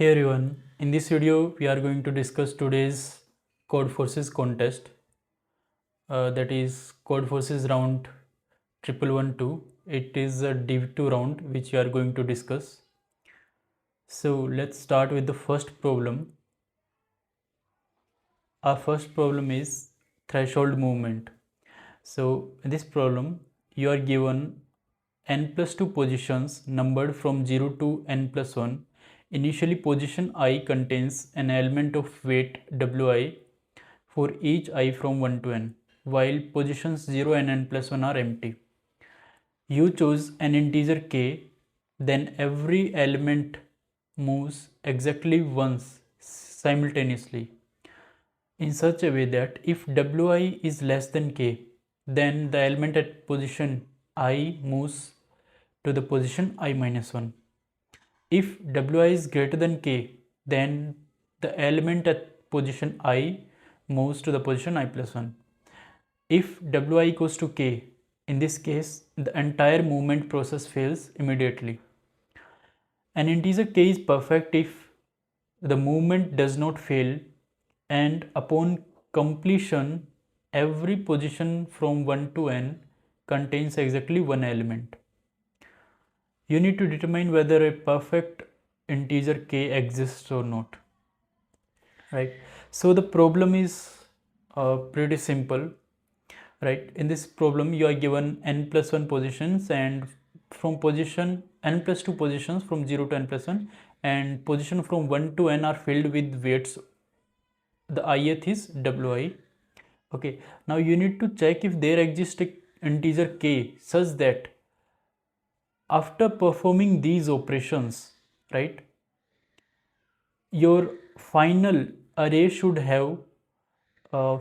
Hey everyone, in this video we are going to discuss today's Codeforces contest, that is Codeforces round 1112. It is a Div 2 round which we are going to discuss. So let's start with the first problem. Our first problem is threshold movement. So in this problem you are given n plus 2 positions numbered from 0 to n plus 1. Initially position I contains an element of weight Wi for each I from 1 to n, while positions 0 and n plus 1 are empty. You choose an integer k, then every element moves exactly once simultaneously in such a way that if Wi is less than k, then the element at position I moves to the position I minus 1. If Wi is greater than k, then the element at position I moves to the position I plus 1. If Wi equals to k, in this case, the entire movement process fails immediately. An integer k is perfect if the movement does not fail and upon completion, every position from 1 to n contains exactly one element. You need to determine whether a perfect integer k exists or not, right? So the problem is pretty simple, right? In this problem you are given n plus 1 positions, and from position n plus 2 positions from 0 to n plus 1, and position from 1 to n are filled with weights. The ith is Wi. Okay, now you need to check if there exists a integer k such that after performing these operations, right, your final array should have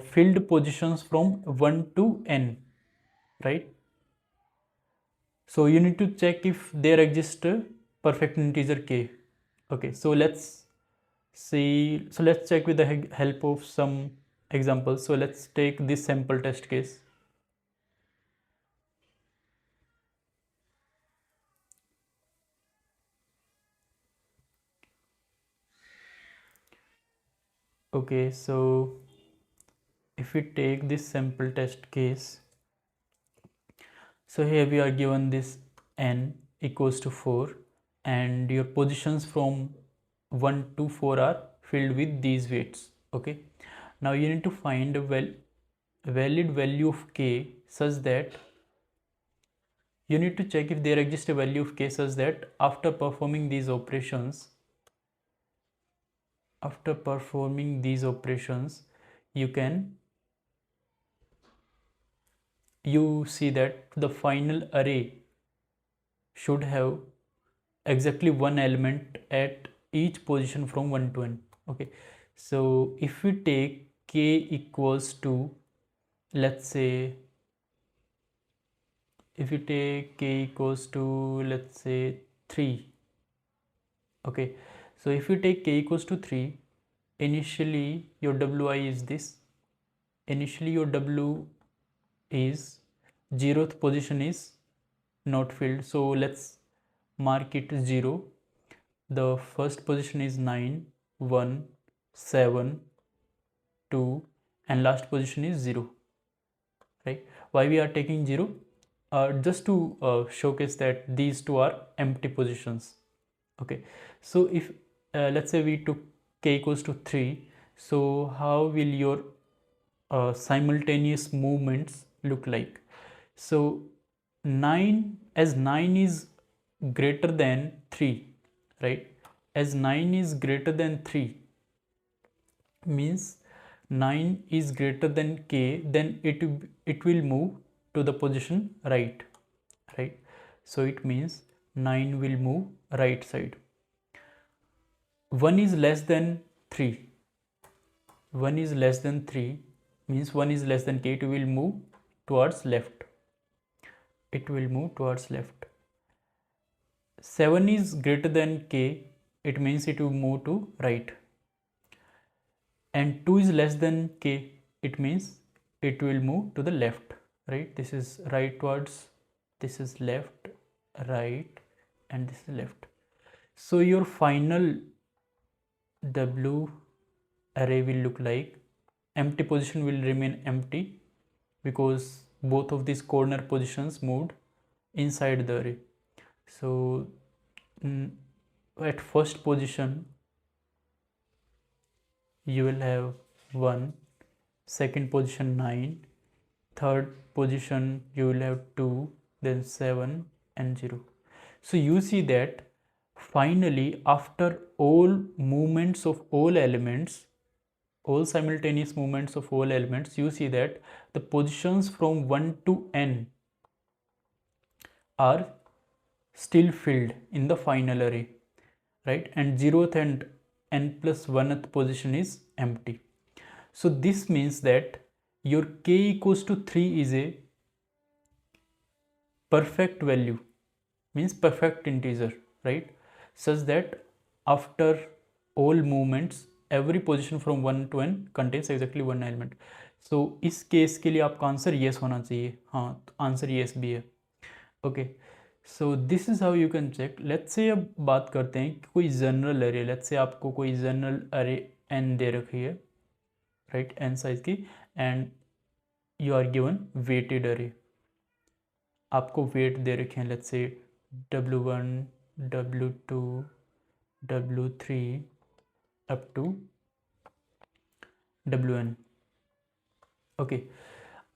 filled positions from 1 to n, right? So you need to check if there exists a perfect integer k. Okay, so let's see, so let's check with the help of some examples. So let's take this sample test case. Okay, so if we take this sample test case, so here we are given this n equals to 4, and your positions from 1 to 4 are filled with these weights. Okay, now you need to find a valid value of k such that you need to check if there exists a value of k such that after performing these operations, you can see that the final array should have exactly one element at each position from 1 to n. Okay, so if we take k equals to, let's say, if you take k equals to, let's say, 3. Okay, so if you take k equals to 3, initially your Wi is this. Initially your W is 0th position is not filled, so let's mark it 0. The first position is 9, 1, 7, 2, and last position is 0, right? Why we are taking 0? Just to showcase that these two are empty positions. Okay, so if let's say we took k equals to 3, so how will your simultaneous movements look like? So 9, as 9 is greater than 3, right? As 9 is greater than 3 means 9 is greater than k, then it will move to the position right, right? So it means 9 will move right side. 1 is less than 3. 1 is less than 3 means 1 is less than k, it will move towards left. It will move towards left. 7 is greater than k, it means it will move to right. And 2 is less than k, it means it will move to the left, right? This is right towards, this is left, right, and this is left. So your final W array will look like. Empty position will remain empty because both of these corner positions moved inside the array. So at first position you will have 1, second position 9, third position you will have 2, then 7 and 0. So you see that finally after all movements of all elements, all simultaneous movements of all elements, you see that the positions from 1 to n are still filled in the final array, right? And 0th and n plus 1th position is empty. So this means that your k equals to 3 is a perfect value, means perfect integer, right? Such that after all movements every position from 1 to n contains exactly one element. So इस case के लिए आपका answer yes होना चाहिए. हाँ, answer yes भी है. Okay, so this is how you can check. Let's say अब बात करते हैं कि कोई जनरल अरे, लेट्स से आपको कोई जनरल अरे n दे रखी है, राइट, n साइज की, and you are given weighted array. आपको वेट दे रखे हैं, let's say W1, W2, W3 up to Wn. Okay,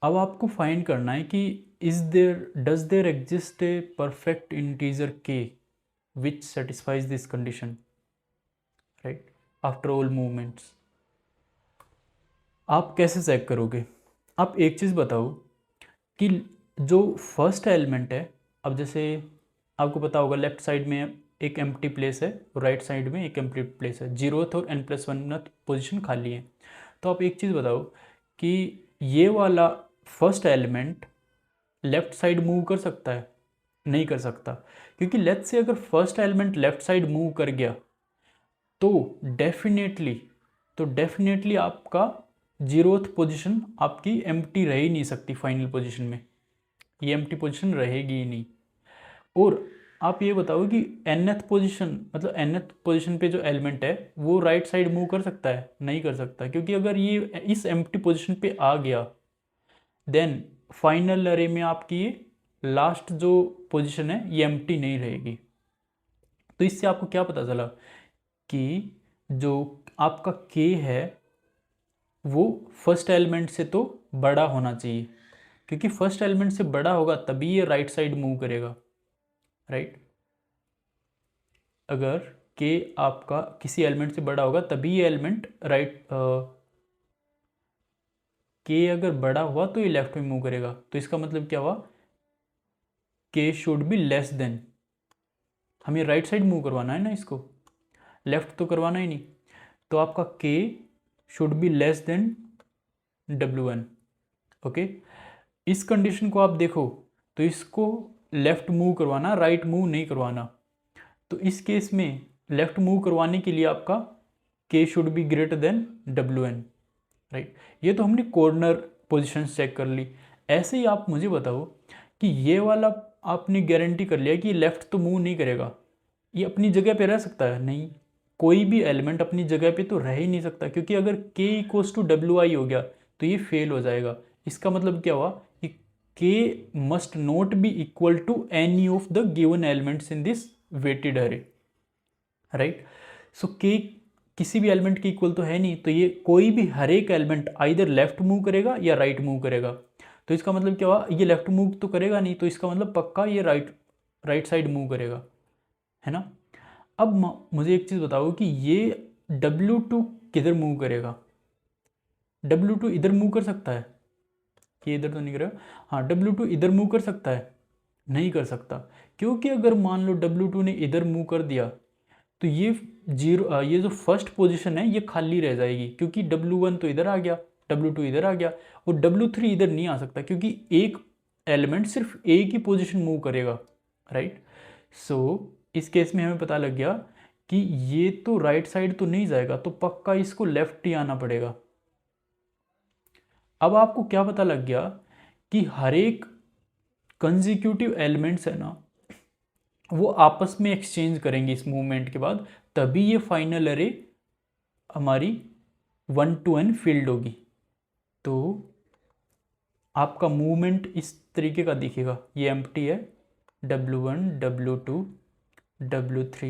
अब आपको फाइंड करना है कि does there exist a perfect integer k which satisfies this condition, right, after all movements. आप कैसे चेक करोगे? आप एक चीज़ बताओ कि जो फर्स्ट एलिमेंट है, अब जैसे आपको पता होगा लेफ्ट साइड में एक एम्प्टी प्लेस है और राइट साइड में एक एम्प्टी प्लेस है, 0th और n+1th पोजीशन खाली है. तो आप एक चीज़ बताओ कि ये वाला first element left side move कर सकता है? नहीं कर सकता, क्योंकि लेट्स से अगर first element left side move कर गया तो डेफिनेटली आपका 0th पोजीशन आपकी एम्प्टी रह ही नहीं सकती. फाइनल पोजीशन में ये एम्प्टी पोजीशन रहेगी ही नहीं. और आप ये बताओ कि nth पोजीशन, मतलब nth पोजीशन पे जो एलिमेंट है वो राइट साइड मूव कर सकता है? नहीं कर सकता, क्योंकि अगर ये इस एम्प्टी पोजीशन पे आ गया देन फाइनल अरे में आपकी ये लास्ट जो पोजीशन है ये एम्प्टी नहीं रहेगी. तो इससे आपको क्या पता चला कि जो आपका k है वो फर्स्ट एलिमेंट से तो बड़ा होना चाहिए, क्योंकि फर्स्ट एलिमेंट से बड़ा होगा तभी ये राइट साइड मूव करेगा, राइट. अगर k आपका किसी एलिमेंट से बड़ा होगा तभी ये एलिमेंट राइट, k अगर बड़ा हुआ तो ये लेफ्ट में मूव करेगा. तो इसका मतलब क्या हुआ? k should be less then, हमें राइट साइड मूव करवाना है ना, इसको लेफ्ट तो करवाना ही नहीं. तो आपका k should be less then W1. Okay, इस कंडीशन को आप देखो तो इसको लेफ्ट मूव करवाना, राइट मूव नहीं करवाना. तो इस केस में लेफ्ट मूव करवाने के लिए आपका k should be greater than Wn, right. ये तो हमने कॉर्नर पोजीशन चेक कर ली. ऐसे ही आप मुझे बताओ कि ये वाला आपने गारंटी कर लिया कि लेफ्ट तो मूव नहीं करेगा, ये अपनी जगह पे रह सकता है? नहीं, कोई भी एलिमेंट अपनी जगह पे तो रह ही नहीं सकता, क्योंकि अगर k इक्वल्स टू WI हो गया तो ये फेल हो जाएगा. इसका मतलब क्या हुआ कि k must not be equal to any of the given elements in this weighted array, right. So k किसी भी एलिमेंट के इक्वल तो है नहीं, तो ये कोई भी हर एक एलिमेंट आइदर लेफ्ट मूव करेगा या राइट मूव करेगा. तो इसका मतलब क्या हुआ? ये लेफ्ट मूव तो करेगा नहीं, तो इसका मतलब पक्का ये राइट साइड मूव करेगा, है ना. अब मुझे एक चीज़ बताओ कि ये W2 किधर मूव करेगा? W2 इधर मूव कर सकता है? ये इधर तो नहीं करेगा. हाँ, W2 इधर मूव कर सकता है? नहीं कर सकता, क्योंकि अगर मान लो W2 ने इधर मूव कर दिया तो ये जो फर्स्ट पोजीशन है ये खाली रह जाएगी, क्योंकि W1 तो इधर आ गया, W2 इधर आ गया और W3 इधर नहीं आ सकता, क्योंकि एक एलिमेंट सिर्फ एक ही पोजीशन मूव करेगा, राइट. सो इस केस में हमें पता लग गया कि ये तो राइट साइड तो नहीं जाएगा, तो पक्का इसको लेफ्ट ही आना पड़ेगा. अब आपको क्या पता लग गया कि हर एक कंसेक्यूटिव एलिमेंट्स है ना, वो आपस में एक्सचेंज करेंगे इस मूवमेंट के बाद, तभी ये फाइनल अरे हमारी 1 to n फील्ड होगी। तो आपका मूवमेंट इस तरीके का दिखेगा, ये एम्प्टी है, W1 W2 W3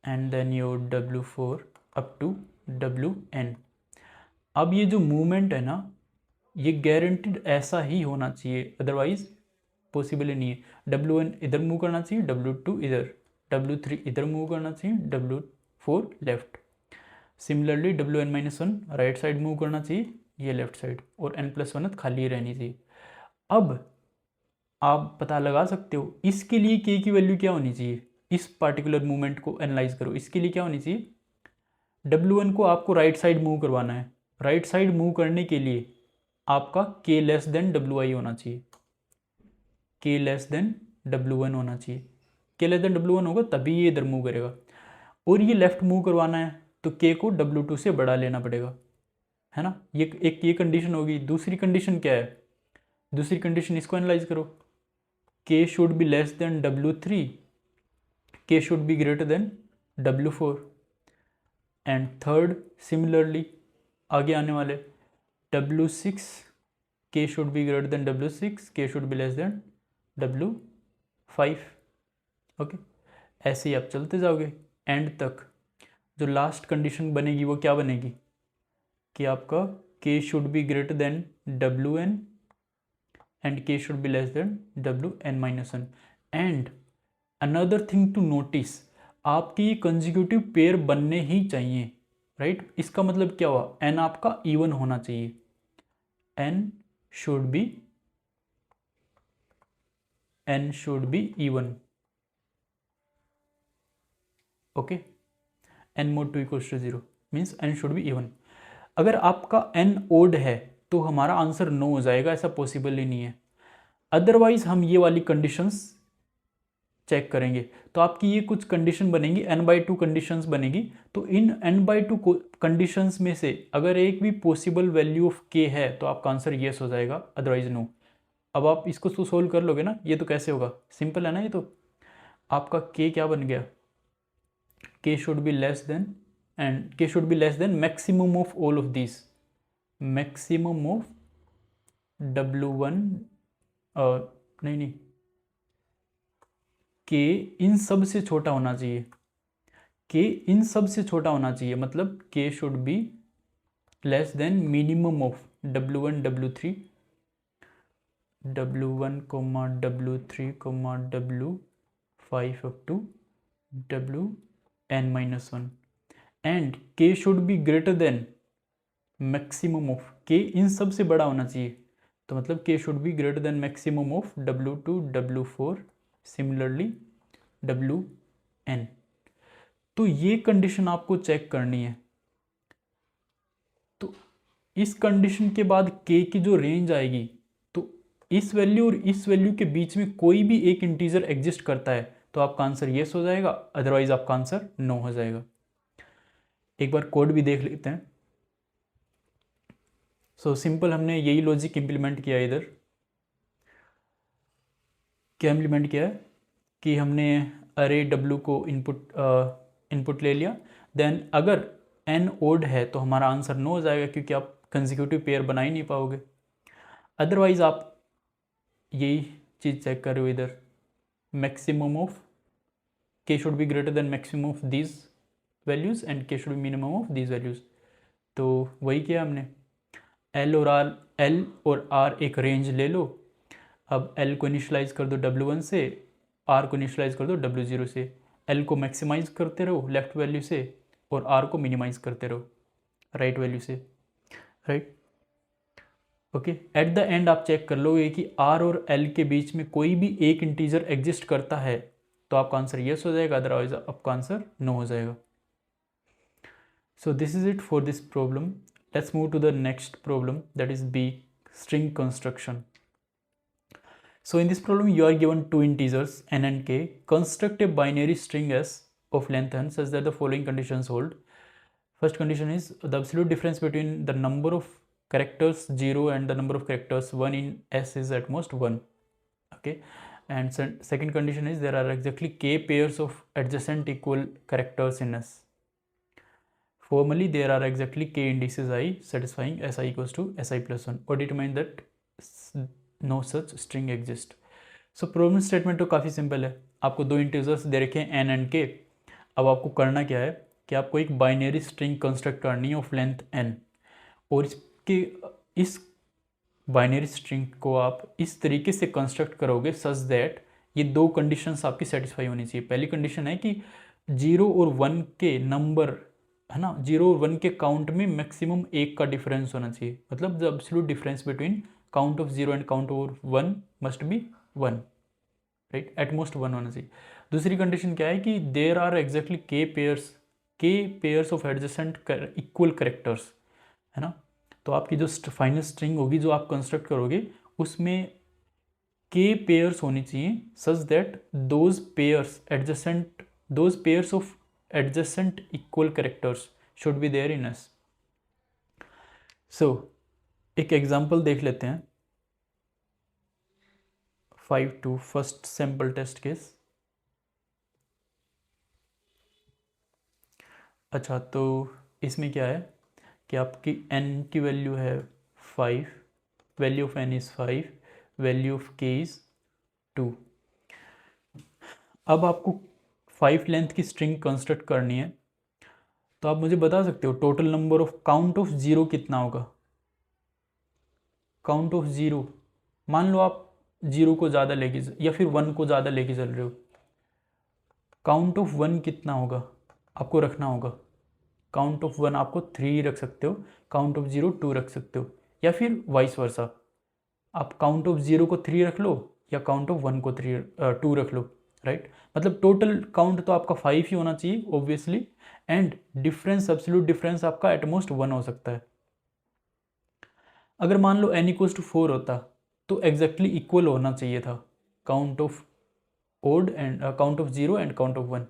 and then your W4 up to Wn। अब ये जो मूवमेंट है ना, ये गारंटीड ऐसा ही होना चाहिए, अदरवाइज पॉसिबल ही नहीं है। W1 इधर मूव करना चाहिए, W2 इधर, W3 इधर मूव करना चाहिए, W4 left. Similarly Wn-1 right side move करना चाहिए, ये लेफ्ट साइड, और n+1 खाली रहनी चाहिए। अब आप पता लगा सकते हो इसके लिए k की वैल्यू क्या होनी चाहिए। इस पार्टिकुलर मूवमेंट को एनालाइज करो, इसके लिए क्या होनी चाहिए, W1 को आपको राइट साइड मूव करवाना है। राइट साइड मूव करने के लिए आपका k लेस देन Wi होना चाहिए, k लेस देन W1 होना चाहिए। k लेस देन W1 होगा तभी ये इधर मूव करेगा। और ये लेफ्ट मूव करवाना है तो k को W2 से बड़ा लेना पड़ेगा, है ना। ये कंडीशन होगी। दूसरी कंडीशन क्या है, दूसरी कंडीशन इसको एनालाइज करो, k should be less then W3, k should be greater then W4। And third similarly आगे आने वाले W6, k should be greater then W6, k should be less then W5। Okay, ऐसे ही आप चलते जाओगे and तक। जो लास्ट कंडीशन बनेगी वो क्या बनेगी कि आपका k should be greater than Wn and k should be less than Wn-1। And another thing to notice, आपके ये कंजिक्यूटिव पेयर बनने ही चाहिए, राइट। इसका मतलब क्या हुआ, n आपका इवन होना चाहिए, n should be even. Okay, n mod 2 equals to 0 means n should be even. अगर आपका n ओड है तो हमारा आंसर नो हो जाएगा, ऐसा पॉसिबल ही नहीं है। अदरवाइज हम ये वाली कंडीशंस चेक करेंगे तो आपकी ये कुछ कंडीशन बनेंगी, n/2 कंडीशंस बनेगी। तो इन n/2 कंडीशंस में से अगर एक भी पॉसिबल वैल्यू ऑफ k है तो आपका आंसर येस हो जाएगा, अदरवाइज नो। अब आप इसको तो सोल्व कर लोगे ना, ये तो कैसे होगा, सिंपल है ना। ये तो आपका k क्या बन गया, k should be less then and k should be less then maximum of all of this, maximum of W1 नहीं k इन सब से छोटा होना चाहिए, k इन सब से छोटा होना चाहिए, मतलब k should be less than minimum of W1 W3 W1 W3 W5 up to Wn-1 and k should be greater than maximum of, k इन सब से बड़ा होना चाहिए, तो मतलब k should be greater than maximum of W2 W4 similarly Wn। तो ये कंडीशन आपको चेक करनी है। तो इस कंडीशन के बाद k की जो रेंज आएगी, तो इस वैल्यू और इस वैल्यू के बीच में कोई भी एक इंटीजर एग्जिस्ट करता है तो आपका आंसर येस हो जाएगा, अदरवाइज आपका आंसर नो हो जाएगा। एक बार कोड भी देख लेते हैं। सो सिंपल हमने यही लॉजिक इम्प्लीमेंट किया इधर। क्या इम्प्लीमेंट किया है कि हमने अरे W को इनपुट ले लिया, देन अगर n ओड है तो हमारा आंसर नो हो जाएगा क्योंकि आप कंसेक्यूटिव पेयर बना ही नहीं पाओगे। अदरवाइज आप यही चीज़ चेक कर रहे हो इधर, maximum of k should be greater than maximum of these values and k should B minimum of these values. तो वही किया हमने, L और R एक रेंज ले लो। अब L को इनिशलाइज कर दो W1 से, R को इनिशलाइज कर दो W0 से। L को मैक्सिमाइज करते रहो लेफ्ट वैल्यू से और R को मिनिमाइज करते रहो राइट वैल्यू से, right. Okay, eight the end आप चेक कर लोगे कि R और L के बीच में कोई भी एक इंटीजर एग्जिस्ट करता है तो आपका आंसर येस हो जाएगा, अदरवाइज आपका आंसर नो हो जाएगा। So this is it for this problem. Let's move to the next problem, that is B, string construction. So in this problem you are given two integers n and k. Construct a binary string s of length n such that the following conditions hold. First condition is the absolute difference between the number of characters 0 and the number of characters 1 in s is at most 1. Okay, and second condition is there are exactly k pairs of adjacent equal characters in s. Formally, there are exactly k indices I satisfying Si equals to Si plus 1 or determine that no such string exist. So problem statement तो काफ़ी simple है. आपको दो integers दे रखे हैं n and k. अब आपको करना क्या है कि आपको एक बाइनरी स्ट्रिंग कंस्ट्रक्ट करनी है ऑफ लेंथ n, और इस बाइनरी स्ट्रिंग को आप इस तरीके से कंस्ट्रक्ट करोगे सच दैट ये दो कंडीशंस आपकी सेटिस्फाई होनी चाहिए. पहली कंडीशन है कि 0 और 1 के नंबर है ना, 0 और 1 के काउंट में मैक्सिमम 1 का डिफरेंस होना चाहिए. मतलब the absolute difference between count of 0 and count of 1 must be 1, right, at most 1 होना चाहिए. दूसरी कंडीशन क्या है कि there are exactly k pairs of adjacent equal characters, है ना. तो आपकी जो फाइनल स्ट्रिंग होगी जो आप कंस्ट्रक्ट करोगे उसमें के पेयर्स होनी चाहिए such that those pairs of adjacent equal characters should be there in S. So एक एग्जाम्पल देख लेते हैं. 5 फर्स्ट सैम्पल टेस्ट केस. अच्छा, तो इसमें क्या है कि आपकी n की वैल्यू है 5, value of n is 5, value of k is 2. अब आपको 5 लेंथ की स्ट्रिंग कंस्ट्रक्ट करनी है, तो आप मुझे बता सकते हो total number of count of 0 कितना होगा. काउंट ऑफ 0, मान लो आप 0 को ज़्यादा लेके या फिर 1 को ज़्यादा लेके चल रहे हो. काउंट ऑफ 1 कितना होगा आपको रखना होगा. काउंट ऑफ 1 आपको 3 रख सकते हो, काउंट ऑफ 0 2 रख सकते हो, या फिर वाइस वर्सा. आप काउंट ऑफ 0 को 3 रख लो या काउंट ऑफ 1 को 2 रख लो, राइट. मतलब टोटल काउंट तो आपका 5 ही होना चाहिए obviously, and difference absolute difference आपका एटमोस्ट 1 हो सकता है. अगर मान लो n इक्वल्स टू 4 होता तो एग्जैक्टली इक्वल होना चाहिए था count of odd and count of 0 and count of 1.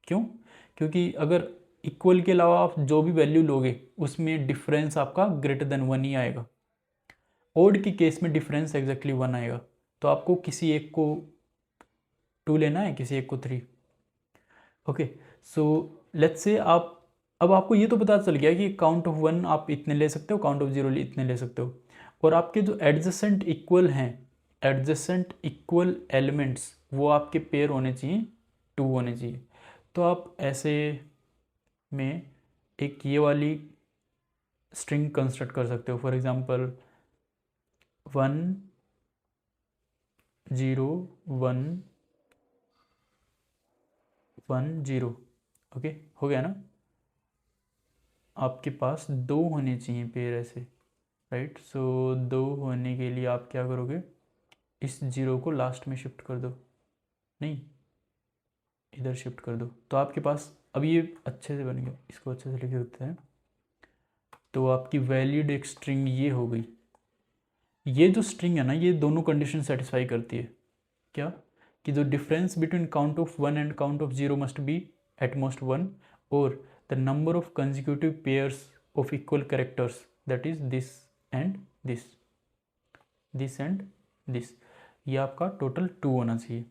क्यों? क्योंकि अगर इक्वल के अलावा आप जो भी वैल्यू लोगे उसमें डिफरेंस आपका ग्रेटर देन 1 ही आएगा. ओड के केस में डिफरेंस एग्जैक्टली 1 आएगा. तो आपको किसी एक को 2 लेना है, किसी एक को 3. ओके, सो लेट्स से आप, अब आपको ये तो पता चल गया कि काउंट ऑफ 1 आप इतने ले सकते हो, काउंट ऑफ 0 इतने ले सकते हो, और आपके जो एडजेसेंट इक्वल हैं, एडजेसेंट इक्वल एलिमेंट्स वो आपके पेयर होने चाहिए, 2 होने चाहिए. तो आप ऐसे में एक ये वाली स्ट्रिंग कंस्ट्रक्ट कर सकते हो. For example 1 0 1 1 0. ओके, हो गया ना. आपके पास 2 होने चाहिए पेयर ऐसे, राइट. सो 2 होने के लिए आप क्या करोगे, इस 0 को लास्ट में शिफ्ट कर दो, नहीं इधर शिफ्ट कर दो. तो आपके पास अब ये अच्छे से बन गया. इसको अच्छे से लिख देते हैं. तो आपकी वैलिड एक स्ट्रिंग ये हो गई. ये जो स्ट्रिंग है ना, ये दोनों कंडीशन सेटिस्फाई करती है. क्या कि जो difference between count of 1 and count of 0 must be at most 1, और the number of consecutive pairs of equal characters that is this and this, this and this. ये आपका टोटल 2 होना चाहिए.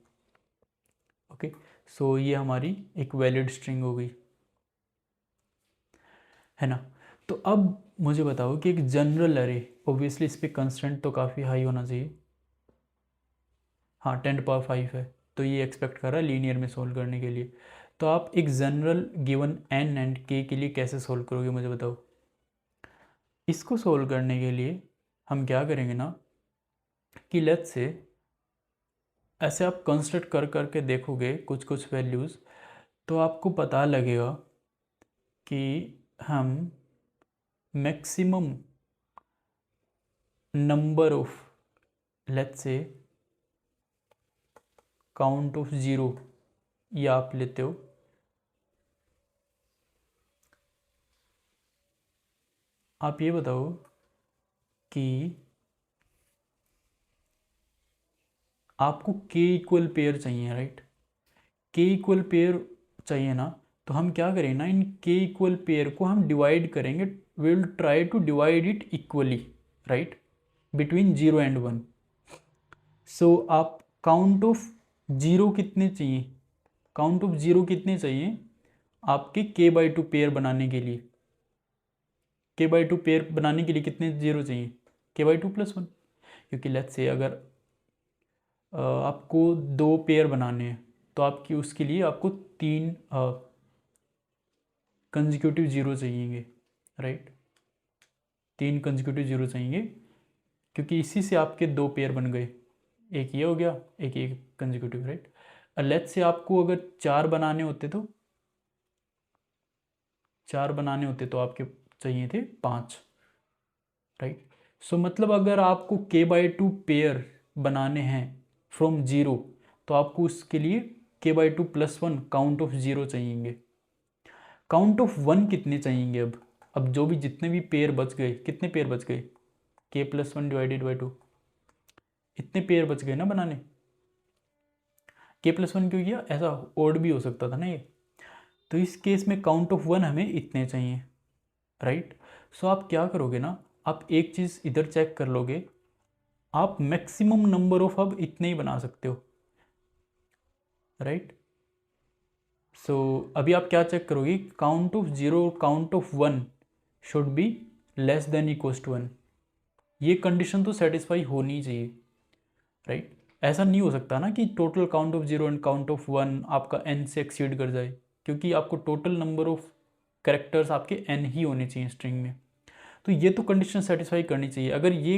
ओके, सो ये हमारी एक वैलिड स्ट्रिंग हो गई, है ना. तो अब मुझे बताओ कि एक जनरल एरे, ऑब्वियसली इस पर कंस्टेंट तो काफ़ी हाई होना चाहिए. हाँ, 10⁵ है, तो ये एक्सपेक्ट कर रहा है लीनियर में सोल्व करने के लिए. तो आप एक general given n and k के लिए कैसे सोल्व करोगे मुझे बताओ. इसको सोल्व करने के लिए हम क्या करेंगे ना कि लेट्स से ऐसे आप कंस्ट्रक्ट कर करके देखोगे कुछ कुछ वैल्यूज़, तो आपको पता लगेगा कि हम maximum number of, let's say count of 0 ये आप लेते हो. आप ये बताओ कि आपको k इक्वल पेयर चाहिए, राइट. k इक्वल पेयर चाहिए ना, तो हम क्या करें ना, इन k इक्वल पेयर को हम डिवाइड करेंगे. We will try to divide it equally, right, between 0 and 1. So आप काउंट ऑफ 0 कितने चाहिए, काउंट ऑफ 0 कितने चाहिए आपके k/2 पेयर बनाने के लिए. k/2 पेयर बनाने के लिए कितने जीरो चाहिए, k/2 + 1, क्योंकि लेट्स से अगर आपको 2 पेयर बनाने हैं तो आपकी उसके लिए आपको 3 कंजिक्यूटिव जीरो चाहिएंगे, राइट, 3 कंजिक्यूटिव जीरो चाहिए, क्योंकि इसी से आपके 2 पेयर बन गए, एक ये हो गया, एक ये कंजिक्यूटिव, राइट। लेट्स से आपको अगर 4 बनाने होते तो 4 बनाने होते तो आपके चाहिए थे 5, राइट। सो मतलब अगर आपको k/2 पेयर बनाने हैं फ्रॉम जीरो तो आपको उसके लिए k/2 + 1 काउंट ऑफ जीरो चाहिएंगे। काउंट ऑफ 1 कितने चाहिएंगे अब जो भी जितने भी पेयर बच गए, कितने पेयर बच गए, k+1 / 2, इतने पेयर बच गए ना बनाने। k+1 क्यों किया, ऐसा ओड भी हो सकता था ना ये, तो इस केस में काउंट ऑफ 1 हमें इतने चाहिए, राइट। सो आप क्या करोगे ना, आप एक चीज़ इधर चेक कर लोगे, आप मैक्सिमम नंबर ऑफ अब इतने ही बना सकते हो, राइट। सो अभी आप क्या चेक करोगे, काउंट ऑफ जीरो और count of 1 should be less than equals to 1, ये कंडीशन तो सेटिस्फाई होनी चाहिए, राइट। ऐसा नहीं हो सकता ना कि total count of zero and count of 1 आपका n से एक्सीड कर जाए, क्योंकि आपको टोटल नंबर ऑफ कैरेक्टर्स आपके n ही होने चाहिए स्ट्रिंग में, तो ये तो कंडीशन सेटिस्फाई करनी चाहिए। अगर ये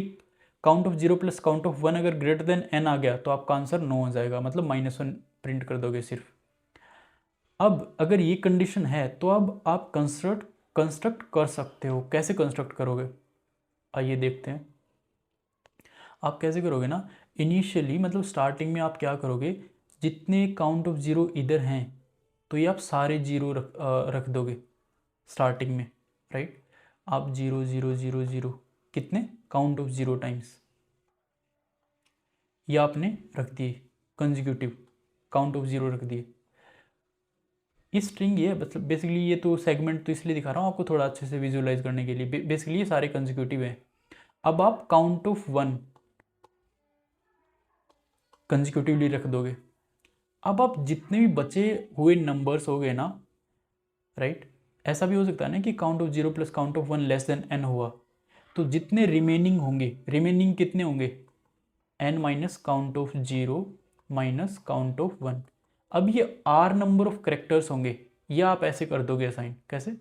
count of zero plus count of 1 अगर ग्रेटर देन n आ गया तो आपका आंसर नो हो जाएगा, मतलब -1 प्रिंट कर दोगे सिर्फ। अब अगर ये कंडीशन है तो अब आप कंस्ट्रक्ट कर सकते हो, कैसे कंस्ट्रक्ट करोगे, आइए देखते हैं। आप कैसे करोगे ना, इनिशियली मतलब स्टार्टिंग में आप क्या करोगे, जितने काउंट ऑफ जीरो इधर हैं तो ये आप सारे जीरो रख दोगे स्टार्टिंग में, राइट। आप 0 0 0 0 कितने काउंट ऑफ जीरो टाइम्स ये आपने रख दिए, कंजिक्यूटिव काउंट ऑफ जीरो रख दिए। इस स्ट्रिंग ये मतलब बेसिकली ये तो सेगमेंट तो इसलिए दिखा रहा हूँ आपको थोड़ा अच्छे से विजुअलाइज करने के लिए, बेसिकली ये सारे कंजिक्यूटिव हैं। अब आप काउंट ऑफ 1 कंजिक्यूटिवली रख दोगे। अब आप जितने भी बचे हुए नंबर्स हो गए ना, राइट, ऐसा भी हो सकता है ना कि count of zero plus count of 1 less than n हुआ, तो जितने रिमेनिंग होंगे, रिमेनिंग कितने होंगे, n minus count of zero minus count of 1। अब ये r नंबर ऑफ करेक्टर्स होंगे, या आप ऐसे कर दोगे असाइन, कैसे,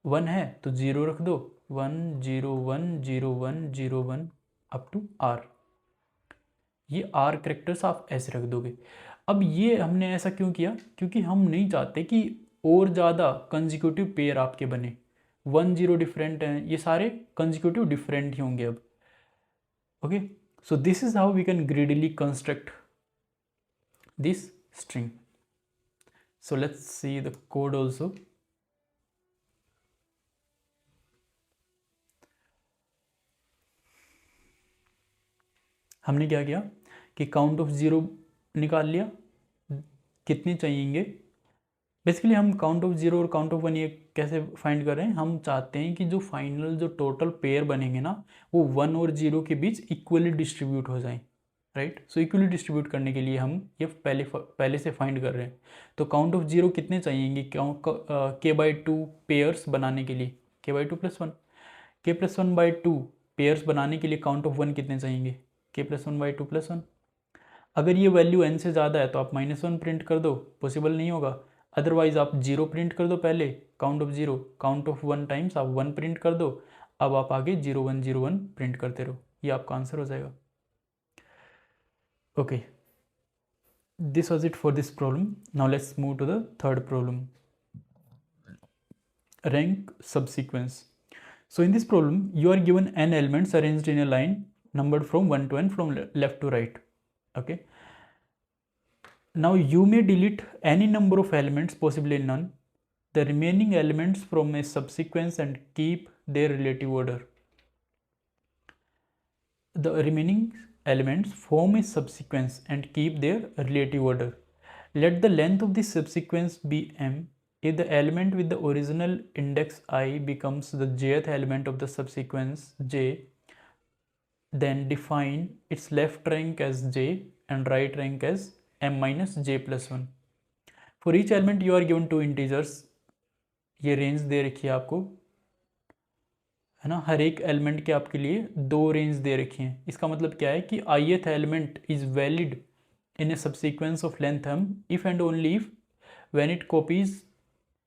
1 है तो 0 रख दो, 1 0 1 0 1 0 1 अप टू r, ये r करेक्टर्स आप ऐसे रख दोगे। अब ये हमने ऐसा क्यों किया, क्योंकि हम नहीं चाहते कि और ज़्यादा कंजिक्यूटिव पेयर आपके बने, 1 0 डिफरेंट हैं, ये सारे कंजिक्यूटिव डिफरेंट ही होंगे अब, okay. So this is how we can greedily construct this string. So let's see the code also. हमने क्या किया कि काउंट ऑफ जीरो निकाल लिया, कितने चाहिएंगे, बेसिकली हम काउंट ऑफ जीरो और काउंट ऑफ 1 ये कैसे फाइंड कर रहे हैं, हम चाहते हैं कि जो फाइनल जो टोटल पेयर बनेंगे ना वो 1 और 0 के बीच इक्वली डिस्ट्रीब्यूट हो जाएं, राइट। सो इक्वली डिस्ट्रीब्यूट करने के लिए हम ये पहले से फाइंड कर रहे हैं। तो काउंट ऑफ जीरो कितने चाहिएंगे k/2 पेयर्स बनाने के लिए, k/2 + 1, k+1/2 पेयर्स बनाने के लिए काउंट ऑफ 1 कितने चाहिएंगे, k+1/2 + 1। अगर ये वैल्यू n से ज़्यादा है तो आप -1 प्रिंट कर दो, पॉसिबल नहीं होगा, अदरवाइज आप 0 प्रिंट कर दो पहले, count of zero, count of 1 times आप 1 प्रिंट कर दो, अब आप आगे 0 1 0 1 प्रिंट करते रहो, ये आपका आंसर हो जाएगा, okay. This was it for this problem. Now let's move to the third problem, rank subsequence. So in this problem you are given n elements arranged in a line numbered from 1 to n from left to right, okay. Now you may delete any number of elements, possibly none, the remaining elements from a subsequence and keep their relative order. The remaining elements form a subsequence and keep their relative order. Let the length of the subsequence be m. If the element with the original index I becomes the jth element of the subsequence j, then define its left rank as j and right rank as m minus j plus 1. For each element you are given two integers, ये range दे रखी है आपको, है ना, हर एक element के आपके लिए 2 रेंज दे रखी हैं। इसका मतलब क्या है कि ith element is valid in A subsequence of length m if and only if when it copies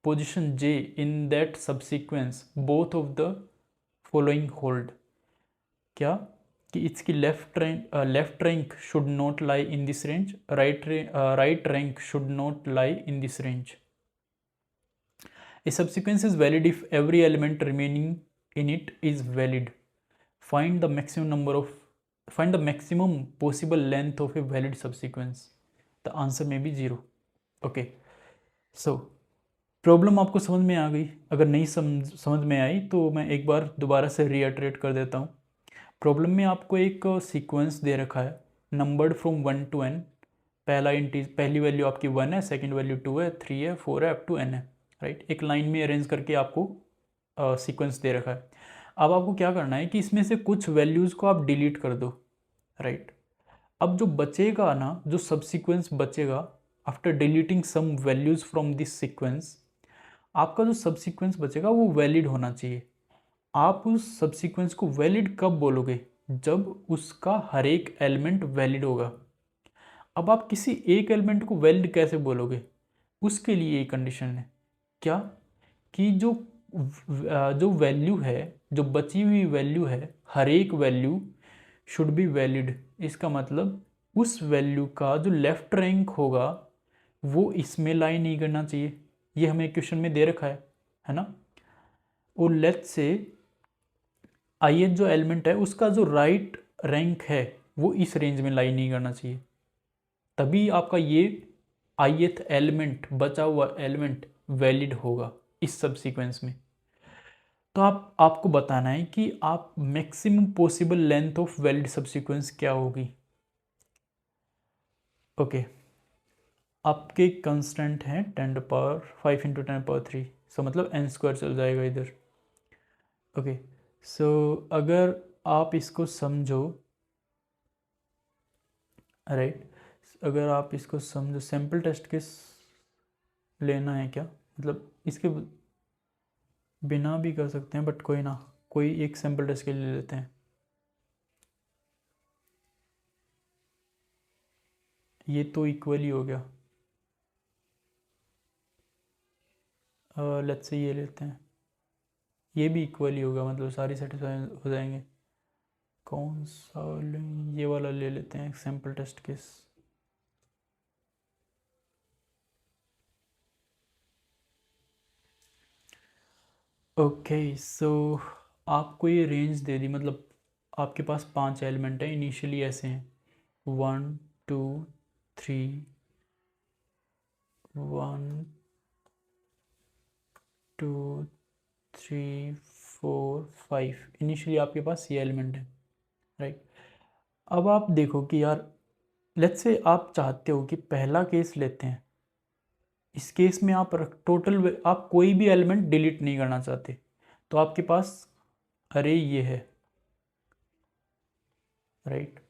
position j in that subsequence both of the following hold। क्या कि इसकी left rank should not lie in this range, right rank should not lie in this range. A subsequence is valid if every element remaining in it is valid. Find the maximum possible length of a valid subsequence. The answer may be 0. Okay. So problem आपको समझ में आ गई? अगर नहीं समझ में आई तो मैं एक बार दोबारा से रीअटरेट कर देता हूँ। प्रॉब्लम में आपको एक सीक्वेंस दे रखा है नंबर्ड फ्रॉम 1 to n। पहली वैल्यू आपकी 1 है, सेकंड वैल्यू 2 है, 3 है, 4 है, अप टू n है, राइट। एक लाइन में अरेंज करके आपको सीक्वेंस दे रखा है। अब आपको क्या करना है कि इसमें से कुछ वैल्यूज़ को आप डिलीट कर दो, राइट। अब जो बचेगा ना, जो सब सीक्वेंस बचेगा after deleting some values from this sequence, आपका जो सब सीक्वेंस बचेगा वो वैलिड होना चाहिए। आप उस सब सीक्वेंस को वैलिड कब बोलोगे? जब उसका हर एक एलिमेंट वैलिड होगा। अब आप किसी एक एलिमेंट को वैलिड कैसे बोलोगे? उसके लिए ये कंडीशन है क्या कि जो वैल्यू है, जो बची हुई वैल्यू है, हर एक वैल्यू शुड बी वैलिड। इसका मतलब उस वैल्यू का जो लेफ्ट रैंक होगा वो इसमें लाई नहीं करना चाहिए। ये हमें क्वेश्चन में दे रखा है ना। और लेट्स से ith जो एलिमेंट है उसका जो राइट रैंक है वो इस रेंज में लाई नहीं करना चाहिए, तभी आपका ये ith एलिमेंट, बचा हुआ एलिमेंट वैलिड होगा इस सब सीक्वेंस में। तो आपको बताना है कि आप maximum possible length of valid सब सीक्वेंस क्या होगी। ओके, आपके कंस्टेंट हैं 10 to power 5 × 10 to power 3, सो मतलब n² चल जाएगा इधर। ओके, सो अगर आप इसको समझो, राइट, अगर आप इसको समझो, सैम्पल टेस्ट केस लेना है क्या, मतलब इसके बिना भी कर सकते हैं, बट कोई ना, कोई एक सैम्पल टेस्ट के लिए ले लेते हैं। ये तो इक्वल ही हो गया। लेट्स से ये लेते हैं, ये भी इक्वल ही होगा, मतलब सारी सेटिस्फाई हो जाएंगे। कौन सा लें? ये वाला ले लेते हैं सैम्पल टेस्ट केस। ओके, सो आपको ये रेंज दे दी, मतलब आपके पास 5 एलिमेंट हैं इनिशियली, ऐसे हैं 1 2 3 1 2 3 4 5 इनिशियली आपके पास ये एलिमेंट है, राइट। अब आप देखो कि यार, लेट्स से आप चाहते हो कि पहला केस लेते हैं, इस केस में आप टोटल आप कोई भी एलिमेंट डिलीट नहीं करना चाहते, तो आपके पास अरे ये है, राइट,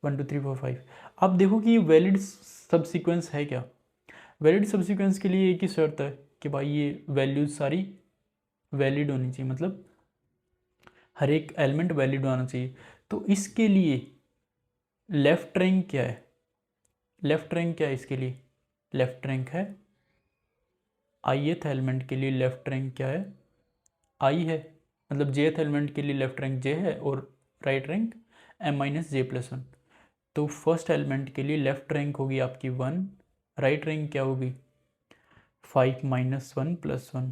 1 2 3 4 5। आप देखो कि ये वैलिड सब सीक्वेंस है क्या? वैलिड सब सीक्वेंस के लिए एक ही शर्त है कि भाई ये वैल्यूज सारी वैलिड होनी चाहिए, मतलब हर एक एलिमेंट वैलिड होना चाहिए। तो इसके लिए लेफ्ट रैंक क्या है? लेफ्ट रैंक क्या है इसके लिए? लेफ्ट रैंक है ith एलिमेंट के लिए लेफ्ट रैंक क्या है? i है, मतलब jth एलिमेंट के लिए लेफ्ट रैंक j है और राइट रैंक m-j+1। तो फर्स्ट एलिमेंट के लिए लेफ्ट रैंक होगी आपकी 1, राइट रैंक क्या होगी? 5 - 1 + 1,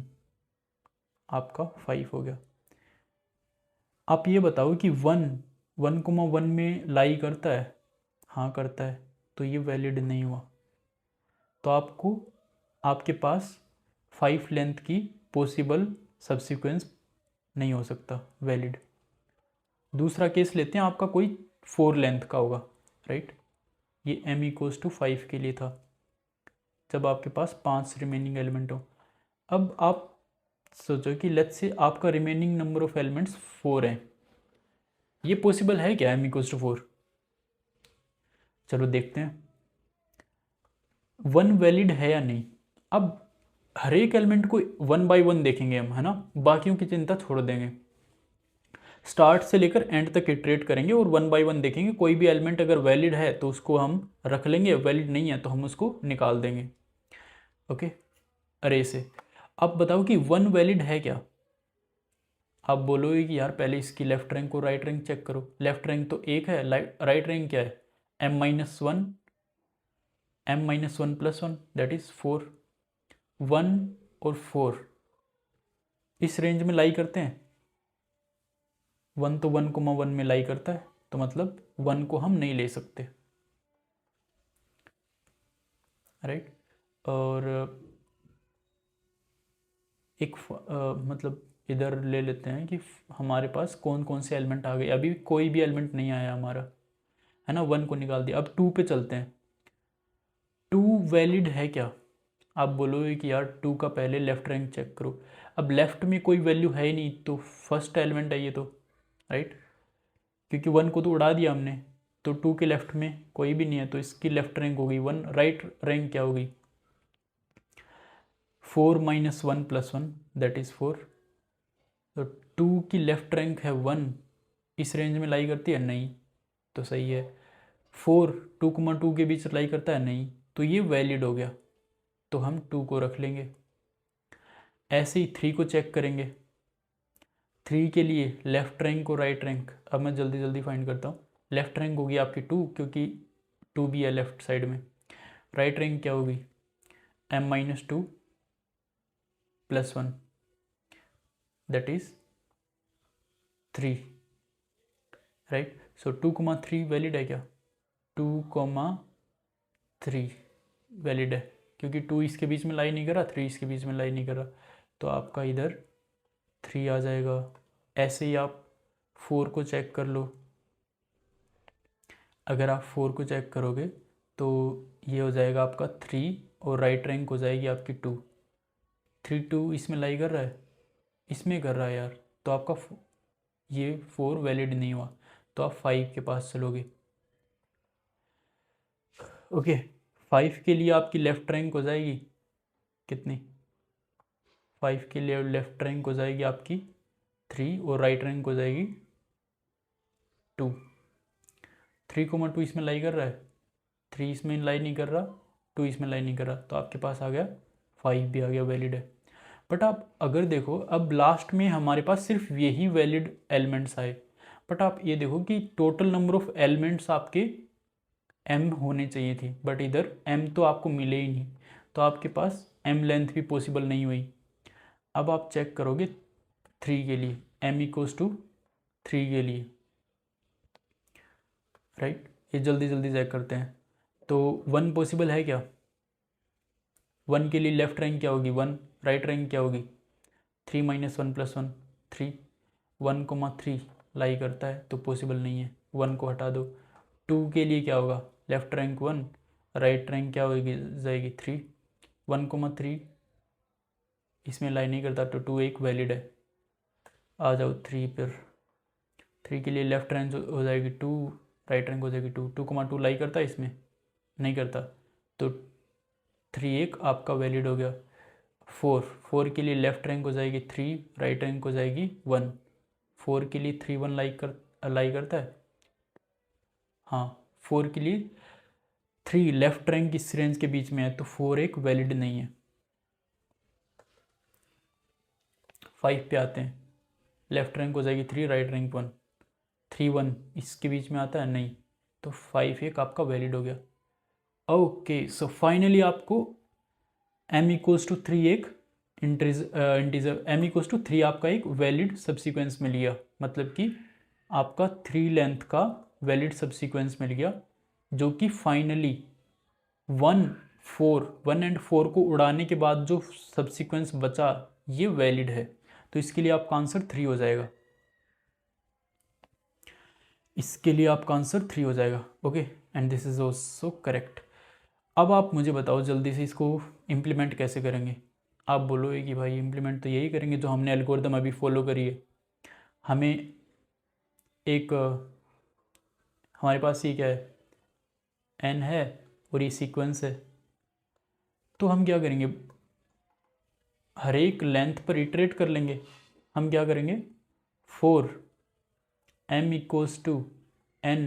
आपका 5 हो गया। आप ये बताओ कि 1 में लाई करता है? हाँ करता है, तो ये वैलिड नहीं हुआ। तो आपके पास 5 लेंथ की पॉसिबल सब्सिक्वेंस नहीं हो सकता वैलिड। दूसरा केस लेते हैं, आपका कोई 4 लेंथ का होगा, राइट। ये m = 5 के लिए था, जब आपके पास 5 रिमेनिंग एलिमेंट हो। अब आप सोचो कि लेट्स से आपका रिमेनिंग नंबर ऑफ एलिमेंट्स 4 हैं, ये पॉसिबल है क्या m = 4? चलो देखते हैं 1 वैलिड है या नहीं। अब हर एक एलिमेंट को 1 by 1 देखेंगे हम, है ना, बाकियों की चिंता छोड़ देंगे। स्टार्ट से लेकर एंड तक इटरेट करेंगे और वन बाय वन देखेंगे, कोई भी एलिमेंट अगर वैलिड है तो उसको हम रख लेंगे, वैलिड नहीं है तो हम उसको निकाल देंगे। ओके, अरे से अब बताओ कि वन वैलिड है क्या। आप बोलोगे कि यार पहले इसकी लेफ्ट रैंक को राइट रैंक चेक करो, लेफ्ट रैंक तो एक है, राइट रैंक क्या है, m-1, m-1 + 1 दैट इज 4। 1 और 4 इस रेंज में लाई करते हैं, 1 तो 1,1 में लाई करता है, तो मतलब 1 को हम नहीं ले सकते, राइट। और एक मतलब इधर ले लेते हैं कि हमारे पास कौन कौन से एलिमेंट आ गए, अभी कोई भी एलिमेंट नहीं आया हमारा, है ना, 1 को निकाल दिया। अब 2 पे चलते हैं, 2 वैलिड है क्या। आप बोलोगे कि यार 2 का पहले लेफ्ट रैंक चेक करो, अब लेफ्ट में कोई वैल्यू है ही नहीं तो फर्स्ट एलिमेंट है ये तो, राइट, क्योंकि 1 को तो उड़ा दिया हमने, तो 2 के लेफ्ट में कोई भी नहीं है तो इसकी लेफ्ट रैंक होगी 1, राइट रैंक क्या होगी, 4 - 1 + 1 दैट इज़ 4। तो 2 की लेफ्ट रैंक है 1, इस रेंज में लाई करती है नहीं, तो सही है। 4 2,2 के बीच लाई करता है नहीं, तो ये वैलिड हो गया, तो हम 2 को रख लेंगे। ऐसे ही 3 को चेक करेंगे, 3 के लिए लेफ्ट रैंक और राइट रैंक, अब मैं जल्दी जल्दी फाइंड करता हूँ। लेफ्ट रैंक होगी आपकी 2 क्योंकि 2 भी है लेफ्ट साइड में, राइट रैंक क्या होगी, m-2 + 1 that is 3, right. So 2,3 valid है क्या, 2,3 वैलिड है, क्योंकि 2 इसके बीच में लाई नहीं कर रहा, 3 इसके बीच में लाई नहीं कर रहा, तो आपका इधर 3 आ जाएगा। ऐसे ही आप 4 को चेक कर लो, अगर आप 4 को चेक करोगे तो ये हो जाएगा आपका 3 और राइट रैंक हो जाएगी आपकी 2, 3 2 इसमें लाई कर रहा है, इसमें कर रहा है यार, तो आपका ये 4 वैलिड नहीं हुआ, तो आप 5 के पास चलोगे। ओके, 5 के लिए आपकी लेफ्ट रैंक हो जाएगी कितनी, 5 के लिए लेफ्ट रैंक हो जाएगी आपकी 3 और राइट रैंक हो जाएगी 2। 3,2 इसमें लाई कर रहा है, 3 इसमें लाई नहीं कर रहा, 2 इसमें लाई नहीं कर रहा, तो आपके पास आ गया 5 भी आ गया, वैलिड है। बट आप अगर देखो अब लास्ट में हमारे पास सिर्फ यही वैलिड एलिमेंट्स आए, बट आप ये देखो कि टोटल नंबर ऑफ एलिमेंट्स आपके m होने चाहिए थी, बट इधर m तो आपको मिले ही नहीं, तो आपके पास m लेंथ भी पॉसिबल नहीं हुई। अब आप चेक करोगे 3 के लिए, m = 3 के लिए, राइट, ये जल्दी जल्दी चेक करते हैं। तो 1 पॉसिबल है क्या, 1 के लिए लेफ्ट रैंक क्या होगी 1, राइट रैंक क्या होगी 3 - 1 + 1 3, 1,3 लाई करता है तो पॉसिबल नहीं है, 1 को हटा दो। 2 के लिए क्या होगा, लेफ्ट रैंक 1, राइट रैंक क्या होगी जाएगी 3, 1,3 इसमें लाई नहीं करता, तो 2 एक वैलिड है। आ जाओ 3 पर, 3 के लिए लेफ्ट रैंक हो जाएगी 2, राइट रैंक हो जाएगी 2, 2,2 लाई करता है इसमें, नहीं करता, तो 3 एक आपका वैलिड हो गया। 4 4 के लिए लेफ्ट रैंक हो जाएगी 3, राइट रैंक हो जाएगी 1, 4 के लिए 3 1 लाई करता है, हाँ 4 के लिए 3 लेफ्ट रैंक इस रेंज के बीच में है, तो 4 एक वैलिड नहीं है। 5 पे आते हैं, लेफ्ट रैंक हो जाएगी 3, राइट रैंक 1, 3 1 इसके बीच में आता है नहीं, तो 5 एक आपका वैलिड हो गया। ओके, सो फाइनली आपको m = 3 एक इंटीजर m = 3 आपका एक वैलिड सब्सीक्वेंस मिल गया, मतलब कि आपका 3 लेंथ का वैलिड सब्सीक्वेंस मिल गया, जो कि फाइनली 1 1 एंड 4 को उड़ाने के बाद जो सब्सीक्वेंस बचा ये वैलिड है, तो इसके लिए आपका आंसर 3 हो जाएगा, इसके लिए आपका आंसर 3 हो जाएगा। Okay, and this is also correct. अब आप मुझे बताओ जल्दी से इसको इम्प्लीमेंट कैसे करेंगे। आप बोलोगे कि भाई इम्प्लीमेंट तो यही करेंगे जो हमने एल्गोरिदम अभी फॉलो करी है, हमें एक हमारे पास ये क्या है n है और ये सीक्वेंस है, तो हम क्या करेंगे हर एक लेंथ पर इटरेट कर लेंगे। हम क्या करेंगे 4 m equals to n,